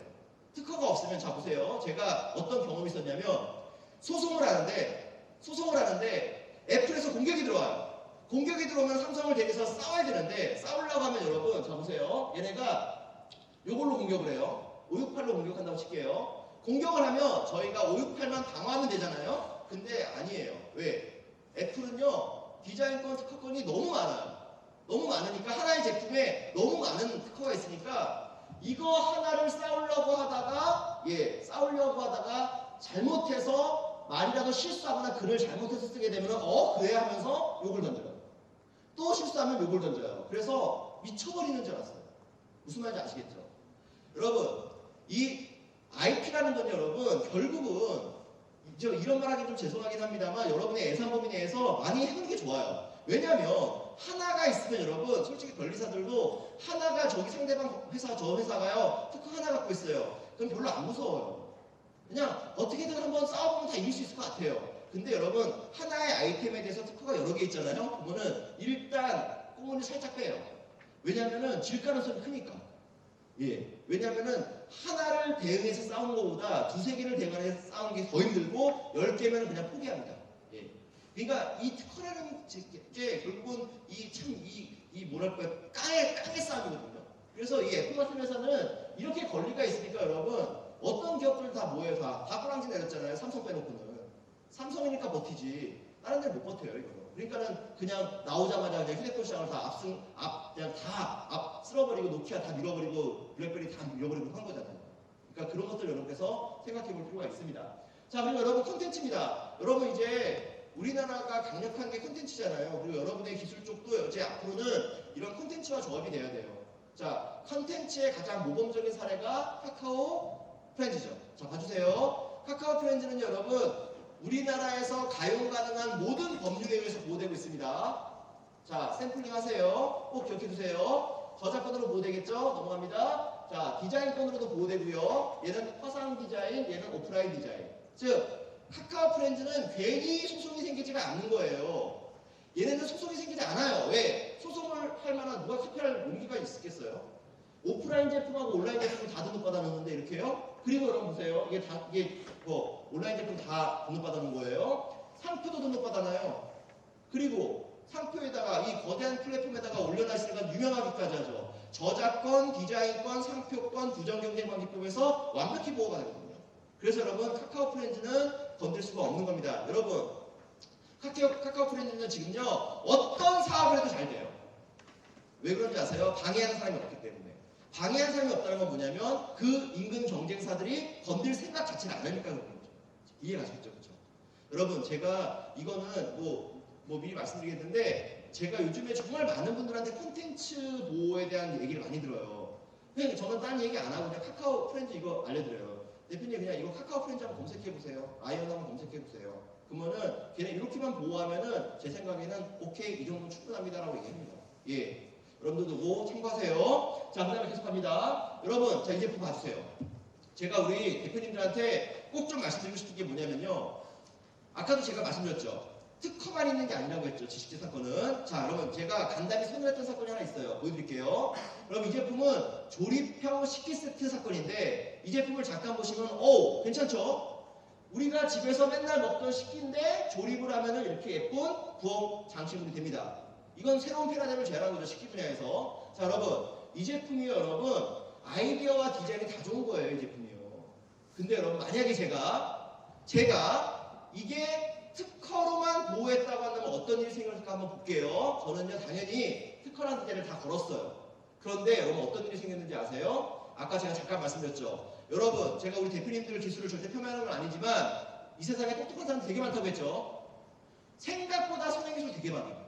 특허가 없으면 자 보세요. 제가 어떤 경험이 있었냐면 소송을 하는데 애플에서 공격이 들어와요. 공격이 들어오면 삼성을 대해서 싸워야 되는데 싸우려고 하면 여러분 자 보세요. 얘네가 이걸로 공격을 해요. 568로 공격한다고 칠게요. 공격을 하면 저희가 568만 방어하면 되잖아요. 근데 아니에요. 왜? 애플은요 디자인권, 특허권이 너무 많아요. 너무 많으니까 하나의 제품에 너무 많은 특허가 있으니까 이거 하나를 싸우려고 하다가 잘못해서 말이라도 실수하거나 글을 잘못해서 쓰게 되면 그래 하면서 욕을 던져요. 또 실수하면 욕을 던져요. 그래서 미쳐버리는 줄 알았어요. 무슨 말인지 아시겠죠? 여러분, 이 IP라는 건 여러분 결국은 이런 말 하기 좀 죄송하긴 합니다만 여러분의 예산 범위 내에서 많이 해보는 게 좋아요. 왜냐하면 하나가 있으면 여러분 솔직히 변리사들도 하나가 저기 상대방 회사 저 회사가요 특허 하나 갖고 있어요. 그럼 별로 안 무서워요. 그냥 어떻게든 한번 싸워보면 다 이길 수 있을 것 같아요. 근데 여러분 하나의 아이템에 대해서 특허가 여러 개 있잖아요. 그러면은 일단 꽁무니 살짝 빼요. 왜냐하면은 질 가능성이 크니까. 예. 왜냐하면은 하나를 대응해서 싸우는 것보다 두세 개를 대응해서 싸우는 게 더 힘들고 10개면 그냥 포기합니다. 예. 그러니까 이 특허라는 게 결국은 이 뭐랄까요 깡의 싸움이거든요. 그래서 이 애플 같은 회사는 이렇게 권리가 있으니까 여러분 어떤 기업들 다 뭐예요? 다 꼬랑지 내렸잖아요. 삼성 빼놓고는. 삼성이니까 버티지. 다른 데는 못 버텨요 이거. 그러니까는 그냥 나오자마자 그냥 휴대폰 시장을 다 그냥 다 쓸어버리고 노키아 다 밀어버리고 블랙베리 다 밀어버리고 한 거잖아요. 그러니까 그런 것들 여러분께서 생각해볼 필요가 있습니다. 자 그리고 여러분 콘텐츠입니다. 여러분 이제 우리나라가 강력한 게 콘텐츠잖아요. 그리고 여러분의 기술 쪽도 이제 앞으로는 이런 콘텐츠와 조합이 돼야 돼요. 자 콘텐츠의 가장 모범적인 사례가 카카오 프렌즈죠. 자 봐주세요. 카카오 프렌즈는 여러분 우리나라에서 가용 가능한 모든 법률에 의해서 보호되고 있습니다. 자, 샘플링 하세요. 꼭 기억해 두세요. 저작권으로 보호되겠죠? 넘어갑니다. 자, 디자인권으로도 보호되고요. 얘는 화상 디자인, 얘는 오프라인 디자인. 즉, 카카오 프렌즈는 괜히 소송이 생기지가 않는 거예요. 얘네는 소송이 생기지 않아요. 왜? 소송을 할 만한 누가 카피할 용기가 있겠어요? 오프라인 제품하고 온라인 제품 다 등록받아 놓는데 이렇게요? 그리고 여러분 보세요. 이게 뭐 온라인 제품 다 등록받아놓은 거예요. 상표도 등록받아놔요. 그리고 상표에다가 이 거대한 플랫폼에다가 올려놨으니까 유명하기까지 하죠. 저작권, 디자인권, 상표권, 부정경쟁방지법에서 완벽히 보호가 되거든요. 그래서 여러분 카카오 프렌즈는 건들 수가 없는 겁니다. 여러분 카카오 프렌즈는 지금요 어떤 사업을 해도 잘 돼요. 왜 그런지 아세요? 방해하는 사람이 없기 때문에. 방해하는 사람이 없다는 건 뭐냐면 그 인근 경쟁사들이 건들 생각 자체를 안 하니까 그런 거죠. 이해가시겠죠? 그렇죠? 여러분 제가 이거는 뭐 미리 말씀드리겠는데 제가 요즘에 정말 많은 분들한테 콘텐츠 보호에 대한 얘기를 많이 들어요. 그냥 저는 딴 얘기 안 하고 그냥 카카오 프렌즈 이거 알려드려요. 대표님 그냥 이거 카카오 프렌즈 한번 검색해보세요. 아이언 한번 검색해보세요. 그러면은 걔네 이렇게만 보호하면은 제 생각에는 오케이 이 정도는 충분합니다라고 얘기합니다. 예. 여러분들도 그거 참고하세요. 자, 그 다음에 계속합니다. 여러분, 자, 이제 봐주세요. 제가 우리 대표님들한테 꼭 좀 말씀드리고 싶은 게 뭐냐면요. 아까도 제가 말씀드렸죠. 특허만 있는 게 아니라고 했죠. 지식재산권은. 자, 여러분, 제가 간단히 선언했던 사건이 하나 있어요. 보여드릴게요. 그럼 이 제품은 조립형 식기세트 사건인데 이 제품을 잠깐 보시면 오, 괜찮죠? 우리가 집에서 맨날 먹던 식기인데 조립을 하면 이렇게 예쁜 부엌 장식물이 됩니다. 이건 새로운 패러다임을 제안한 거죠. 식기 분야에서. 자, 여러분. 이 제품이요, 여러분. 아이디어와 디자인이 다 좋은 거예요, 이 제품이요. 근데 여러분, 만약에 제가 이게 특허로만 보호했다고 한다면 어떤 일이 생길까 한번 볼게요. 저는요, 당연히 특허라는 디자인을 다 걸었어요. 그런데 여러분, 어떤 일이 생겼는지 아세요? 아까 제가 잠깐 말씀드렸죠. 여러분, 제가 우리 대표님들 기술을 절대 폄하하는 건 아니지만 이 세상에 똑똑한 사람 되게 많다고 했죠. 생각보다 선행기술 되게 많아요.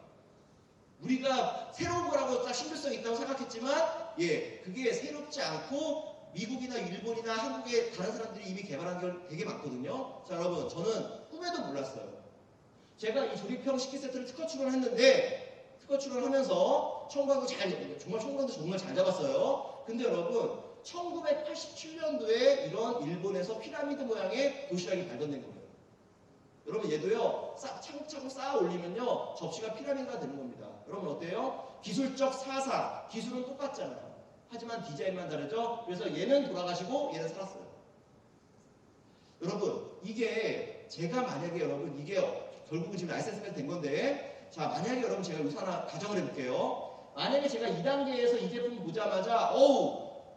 우리가 새로운 거라고 딱 신빙성이 있다고 생각했지만 그게 새롭지 않고 미국이나 일본이나 한국의 다른 사람들이 이미 개발한 게 되게 많거든요. 자 여러분 저는 꿈에도 몰랐어요. 제가 이 조립형 식기세트를 특허 출원했는데 특허 출원하면서 청구하고 청구하고 정말 잘 잡았어요. 근데 여러분 1987년도에 이런 일본에서 피라미드 모양의 도시락이 발견된 겁니다. 여러분 얘도요 차곡차곡 쌓아 올리면요 접시가 피라미드가 되는 겁니다. 여러분 어때요? 기술적 사상, 기술은 똑같잖아요. 하지만 디자인만 다르죠? 그래서 얘는 돌아가시고 얘는 살았어요. 여러분 이게 제가 만약에 여러분 이게 결국은 지금 라이센스가 된 건데 자 만약에 여러분 제가 요소 하나 가정을 해볼게요. 만약에 제가 2단계에서 이 제품 보자마자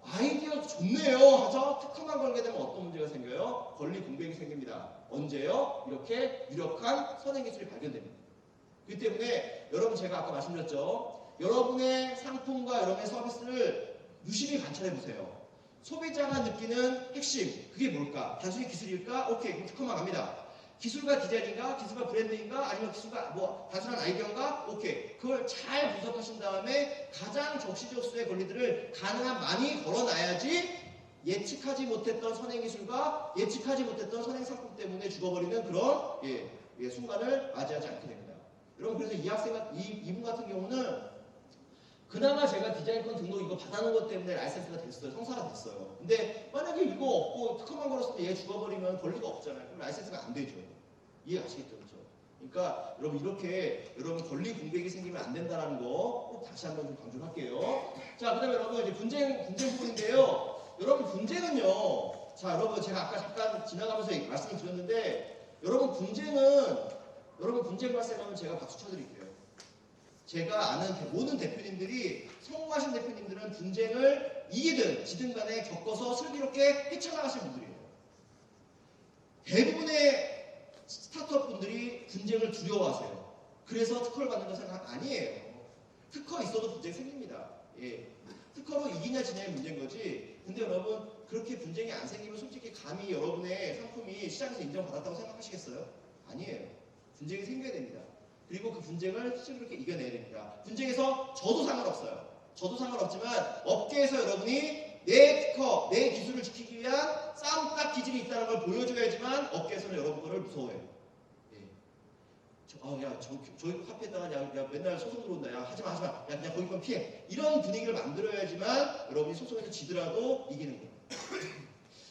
아이디어 좋네요 하죠? 특허만 걸게 되면 어떤 문제가 생겨요? 권리 공백이 생깁니다. 언제요? 이렇게 유력한 선행기술이 발견됩니다. 그렇기 때문에 여러분 제가 아까 말씀드렸죠. 여러분의 상품과 여러분의 서비스를 유심히 관찰해보세요. 소비자가 느끼는 핵심 그게 뭘까? 단순히 기술일까? 오케이 그럼 특허만 갑니다. 기술과 디자인인가? 기술과 브랜드인가? 아니면 기술과 단순한 아이디어인가? 오케이. 그걸 잘 분석하신 다음에 가장 적시적소의 권리들을 가능한 많이 걸어놔야지 예측하지 못했던 선행기술과 예측하지 못했던 선행상품 때문에 죽어버리는 그런 순간을 맞이하지 않게 됩니다. 여러분 그래서 이분 같은 경우는 그나마 제가 디자인권 등록 이거 받아놓은 것 때문에 라이센스가 됐어요. 성사가 됐어요. 근데 만약에 이거 없고 특허만 걸었을 때 얘 죽어버리면 권리가 없잖아요. 그럼 라이센스가 안 되죠. 이해 아시겠죠? 그렇죠? 그러니까 여러분 이렇게 여러분 권리 공백이 생기면 안 된다는 거 꼭 다시 한번 좀 강조할게요. 자, 그다음에 여러분 이제 분쟁 부분인데요. 여러분 분쟁은요. 자, 여러분 제가 아까 잠깐 지나가면서 말씀을 드렸는데 여러분 분쟁 발생하면 제가 박수 쳐드릴게요. 제가 아는 모든 대표님들이 성공하신 대표님들은 분쟁을 이기든 지든 간에 겪어서 슬기롭게 헤쳐나가신 분들이에요. 대부분의 스타트업 분들이 분쟁을 두려워하세요. 그래서 특허를 받는 건 생각 아니에요. 특허 있어도 분쟁 생깁니다. 예. 특허로 이기냐 지냐의 문제인 거지. 근데 여러분 그렇게 분쟁이 안 생기면 솔직히 감히 여러분의 상품이 시장에서 인정받았다고 생각하시겠어요? 아니에요. 분쟁이 생겨야 됩니다. 그리고 그 분쟁을 슬기롭게 이겨내야 됩니다. 분쟁에서 저도 상관없어요. 저도 상관없지만 업계에서 여러분이 내 특허, 내 기술을 지키기 위한 싸움딱 기질이 있다는 걸 보여줘야지만 업계에서는 여러분 거를 무서워해요. 예. 저희 카페에다가 야 맨날 소송 들어온다. 야 하지마. 야 그냥 거기만 피해. 이런 분위기를 만들어야지만 여러분이 소송에서 지더라도 이기는 거예요.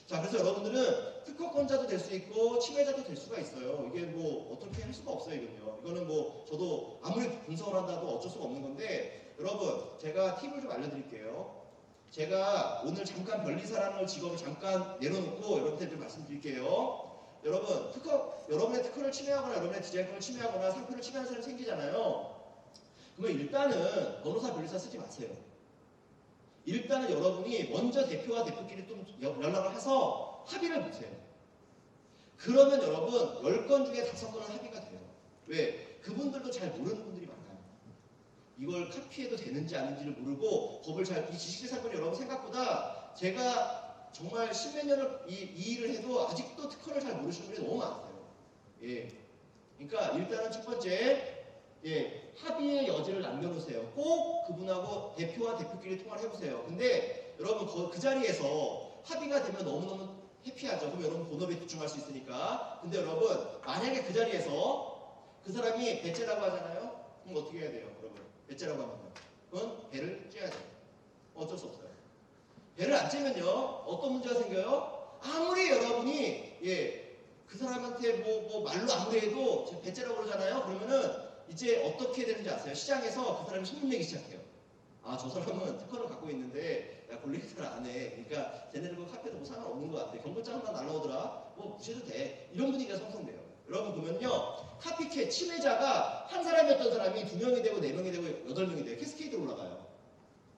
자, 그래서 여러분들은 특허권자도 될 수 있고 침해자도 될 수가 있어요. 이게 뭐 어떻게 할 수가 없어요, 이건요. 이거는 뭐 저도 아무리 분석을 한다도 어쩔 수가 없는 건데 여러분 제가 팁을 좀 알려드릴게요. 제가 오늘 잠깐 변리사라는 직업을 잠깐 내려놓고 여러분들한테 좀 말씀드릴게요. 여러분의 특허를 침해하거나 여러분의 디자인권을 침해하거나 상표를 침해하는 사람이 생기잖아요. 그러면 일단은 변호사, 변리사 쓰지 마세요. 일단은 여러분이 먼저 대표와 대표끼리 좀 연락을 해서 합의를 보세요. 그러면 여러분 10건 중에 5건은 합의가 돼요. 왜? 그분들도 잘 모르는 분들이 많아요. 이걸 카피해도 되는지 아닌지를 모르고 법을 이 지식재산권이 여러분 생각보다 제가 정말 십몇 년을 이 일을 해도 아직도 특허를 잘 모르시는 분이 너무 많아요. 예. 그러니까 일단은 첫 번째 합의의 여지를 남겨놓으세요. 꼭 그분하고 대표와 대표끼리 통화를 해보세요. 근데 여러분 그 자리에서 합의가 되면 너무너무 해피하죠. 그럼 여러분 본업에 집중할 수 있으니까. 근데 여러분 만약에 그 자리에서 그 사람이 배째라고 하잖아요. 그럼 어떻게 해야 돼요? 여러분 배째라고 하면 그건 배를 째야 돼요. 어쩔 수 없어요. 배를 안 째면요 어떤 문제가 생겨요? 아무리 여러분이 그 사람한테 뭐 말로 아무리 해도 배째라고 그러잖아요. 그러면은 이제 어떻게 되는지 아세요? 시장에서 그 사람이 소문내기 시작해요. 아, 저 사람은 특허를 갖고 있는데 야 권리 행사를 안 해. 그러니까 쟤네들과 카페도 뭐 상관없는 것 같아. 경고장만 날라오더라. 뭐 무시해도 돼. 이런 분위기가 형성돼요. 여러분 보면요. 카피캣 침해자가 한 사람이었던 사람이 2명이 되고 4명이 되고 8명이 돼요. 캐스케이드로 올라가요.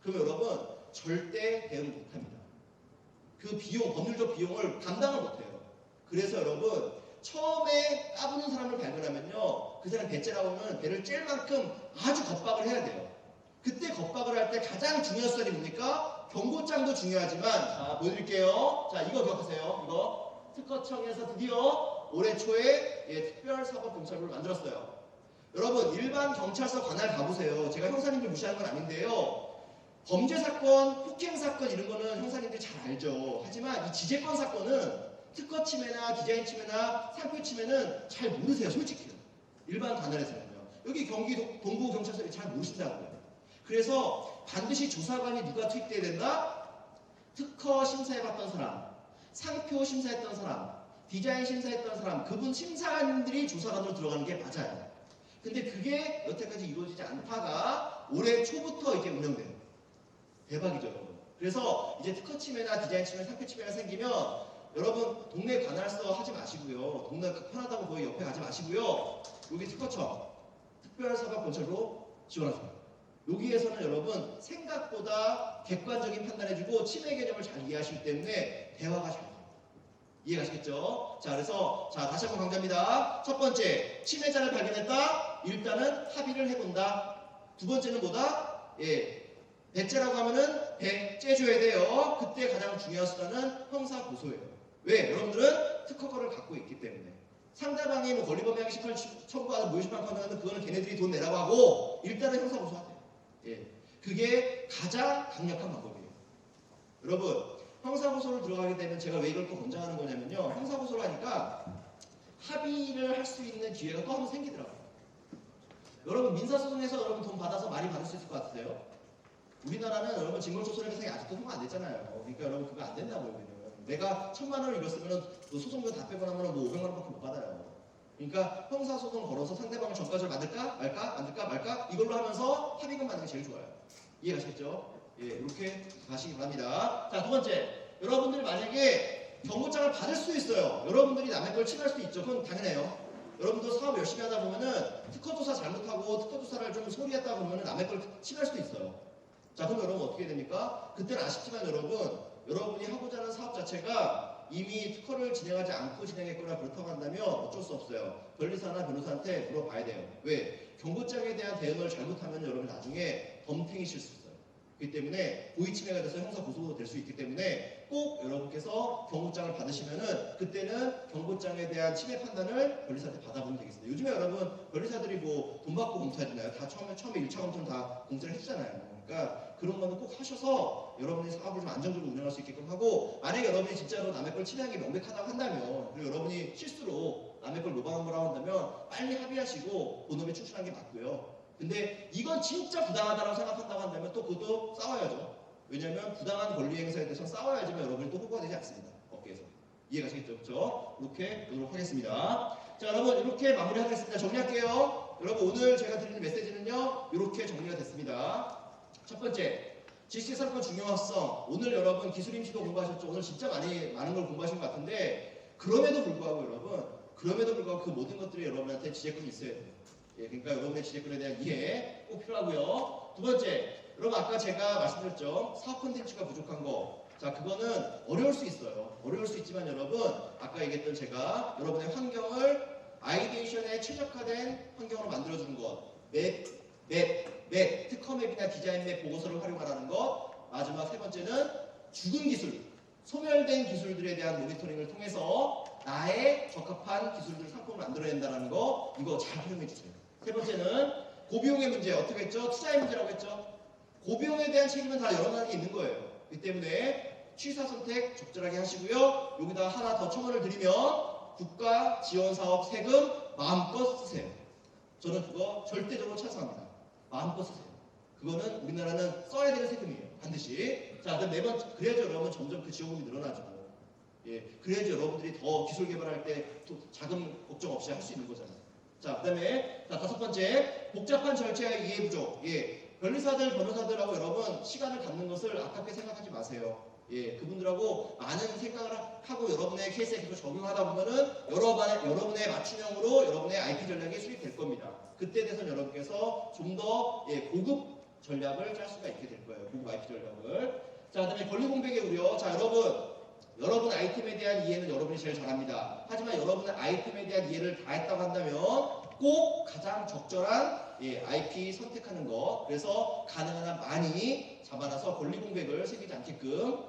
그러면 여러분 절대 대응 못합니다. 그 비용, 법률적 비용을 감당을 못해요. 그래서 여러분 처음에 까부는 사람을 발견하면요 그 사람 배째라고 하면 배를 찔 만큼 아주 겁박을 해야 돼요. 그때 겁박을 할 때 가장 중요한 수단이 뭡니까? 경고장도 중요하지만 자 보여드릴게요. 자 이거 기억하세요. 이거 특허청에서 드디어 올해 초에 특별사법경찰부를 만들었어요. 여러분 일반 경찰서 관할 가보세요. 제가 형사님들 무시하는 건 아닌데요. 범죄사건, 폭행사건 이런 거는 형사님들이 잘 알죠. 하지만 이 지재권 사건은 특허 침해나 디자인 침해나 상표 침해는 잘 모르세요. 솔직히 일반 관할에서는요. 여기 경기 동부경찰서에 잘 모르신다고요. 그래서 반드시 조사관이 누가 투입돼야 된다? 특허 심사해봤던 사람, 상표 심사했던 사람, 디자인 심사했던 사람, 그분 심사관들이 조사관으로 들어가는 게 맞아요. 근데 그게 여태까지 이루어지지 않다가 올해 초부터 이제 운영돼요. 대박이죠, 여러분. 그래서 이제 특허 침해나 디자인 침해, 상표 침해가 생기면 여러분 동네 관할서 하지 마시고요. 동네 편하다고 거기 옆에 가지 마시고요. 여기 특허청, 특별사법경찰로 지원하세요. 여기에서는 여러분 생각보다 객관적인 판단해주고 침해 개념을 잘 이해하시기 때문에 대화가 잘 돼요. 이해가시겠죠? 자, 그래서 다시 한번 강조합니다. 첫 번째, 침해자를 발견했다. 일단은 합의를 해본다. 두 번째는 뭐다? 배째라고 하면은 배 째줘야 돼요. 그때 가장 중요한 수단은 형사 고소예요. 왜? 여러분들은 특허권을 갖고 있기 때문에. 상대방이 뭐 권리범위하기 심판 청구하는 무효심판 판단하는 그거는 걔네들이 돈 내라고 하고 일단은 형사 고소하세요. 그게 가장 강력한 방법이에요. 여러분 형사 고소를 들어가게 되면 제가 왜 이걸 또 권장하는 거냐면요. 형사 고소를 하니까 합의를 할 수 있는 기회가 또 한 번 생기더라고요. 여러분 민사소송에서 여러분 돈 받아서 많이 받을 수 있을 것 같으세요? 우리나라는 여러분 징벌초소례배상이 아직도 통과 안 됐잖아요. 그러니까 여러분 그거 안 된다고요. 여기는. 내가 1000만 원을 잃었으면 소송료 다 빼고 나면 뭐 500만 원밖에 못 받아요. 그러니까 형사소송 걸어서 상대방을 전과자를 만들까 말까 만들까 말까 이걸로 하면서 합의금 받는 게 제일 좋아요. 이해가시겠죠? 예, 이렇게 가시기 바랍니다. 자, 두 번째, 여러분들이 만약에 경고장을 받을 수 있어요. 여러분들이 남의 걸 침해할 수 있죠. 그건 당연해요. 여러분도 사업 열심히 하다 보면은 특허조사 잘못하고 특허조사를 좀 소리했다 보면은 남의 걸 침해할 수도 있어요. 자, 그럼 여러분 어떻게 됩니까? 그때는 아쉽지만 여러분이 하고자 하는 사업 자체가 이미 특허를 진행하지 않고 진행했거나 그렇다고 한다면 어쩔 수 없어요. 변리사나 변호사한테 물어봐야 돼요. 왜? 경고장에 대한 대응을 잘못하면 여러분 나중에 덤탱이실 수 있어요. 그렇기 때문에 고의침해가 돼서 형사 고소도 될 수 있기 때문에 꼭 여러분께서 경고장을 받으시면은 그때는 경고장에 대한 침해 판단을 변리사한테 받아보면 되겠습니다. 요즘에 여러분 변리사들이 뭐 돈 받고 검토하잖아요. 다 처음에 1차 검토는 다 공짜로 해주잖아요. 그러니까 그런 거는 꼭 하셔서 여러분의 사업을 좀 안정적으로 운영할 수 있게끔 하고, 만약에 여러분이 진짜로 남의 걸 침해한 게 명백하다고 한다면, 그리고 여러분이 실수로 남의 걸 노방한 거라고 한다면 빨리 합의하시고 본업에 충실한 게 맞고요. 근데 이건 진짜 부당하다고 생각한다고 한다면 또 그것도 싸워야죠. 왜냐하면 부당한 권리 행사에 대해서 싸워야지만 여러분이 또 호구가 되지 않습니다. 업계에서. 이해가시겠죠? 그렇죠? 이렇게 보도록 하겠습니다. 자, 여러분 이렇게 마무리하겠습니다. 정리할게요. 여러분 오늘 제가 드리는 메시지는요, 이렇게 정리가 됐습니다. 첫 번째, 지식재산권 중요성. 오늘 여러분 기술임시도 공부하셨죠? 오늘 진짜 많은 걸 공부하신 것 같은데, 그럼에도 불구하고 그 모든 것들이 여러분한테 지재권이 있어야 돼요. 예, 그러니까 여러분의 지재권에 대한 이해 꼭 필요하고요. 두 번째, 여러분 아까 제가 말씀드렸죠? 사업 콘텐츠가 부족한 거. 자, 그거는 어려울 수 있어요. 어려울 수 있지만 여러분, 아까 얘기했던 제가 여러분의 환경을 아이디에이션에 최적화된 환경으로 만들어주는 것. 맵, 특허 맵이나 디자인 맵 보고서를 활용하라는 것. 마지막 세 번째는 죽은 기술, 소멸된 기술들에 대한 모니터링을 통해서 나의 적합한 기술들 상품을 만들어낸다는 거. 이거 잘 활용해 주세요. 세 번째는 고비용의 문제. 어떻게 했죠? 투자의 문제라고 했죠? 고비용에 대한 책임은 다 여러 가지 있는 거예요. 그렇기 때문에 취사 선택 적절하게 하시고요. 여기다 하나 더 첨언을 드리면 국가 지원 사업 세금 마음껏 쓰세요. 저는 그거 절대적으로 찬성합니다. 마음껏 쓰세요. 그거는 우리나라는 써야 되는 세금이에요. 반드시. 자, 그럼 네 번째, 그래야지 여러분 점점 그 지원금이 늘어나죠. 예, 그래야지 여러분들이 더 기술 개발할 때 자금 걱정 없이 할 수 있는 거잖아요. 자, 그다음에 다섯 번째, 복잡한 절차와 이해 부족. 예, 변리사들, 변호사들하고 여러분 시간을 갖는 것을 아깝게 생각하지 마세요. 예, 그분들하고 많은 생각을 하고 여러분의 케이스에 계속 적용하다 보면은 여러분의 맞춤형으로 여러분의 IP 전략이 수립될 겁니다. 그때 돼서 여러분께서 좀 더 고급 전략을 짤 수가 있게 될 거예요. 고급 IP 전략을. 자, 그다음에 권리 공백의 우려. 자, 여러분 아이템에 대한 이해는 여러분이 제일 잘합니다. 하지만 여러분의 아이템에 대한 이해를 다 했다고 한다면 꼭 가장 적절한 IP 선택하는 것. 그래서 가능한 한 많이 잡아놔서 권리 공백을 생기지 않게끔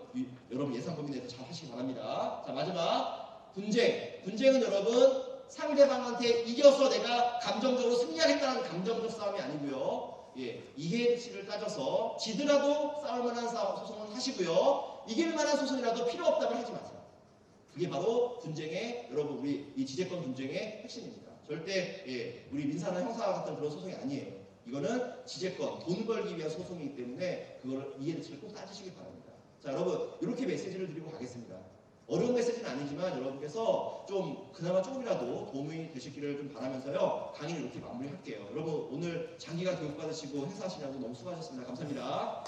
여러분 예산 범위 내에서 잘 하시기 바랍니다. 자, 마지막 분쟁은 여러분 상대방한테 이겨서 내가 감정적으로 승리하겠다는 감정적 싸움이 아니고요. 예, 이해치를 따져서 지더라도 싸울 만한 소송은 하시고요. 이길 만한 소송이라도 필요 없다면 하지 마세요. 그게 바로 분쟁의 여러분 우리 이 지재권 분쟁의 핵심입니다. 절대 우리 민사나 형사 같은 그런 소송이 아니에요. 이거는 지재권, 돈 벌기 위한 소송이기 때문에 그거를 이해치를 꼭 따지시기 바랍니다. 자, 여러분 이렇게 메시지를 드리고 가겠습니다. 어려운 메시지는 아니지만 여러분께서 좀 그나마 조금이라도 도움이 되시기를 좀 바라면서요. 강의를 이렇게 마무리할게요. 여러분 오늘 장기간 교육받으시고 행사하시냐고 너무 수고하셨습니다. 감사합니다.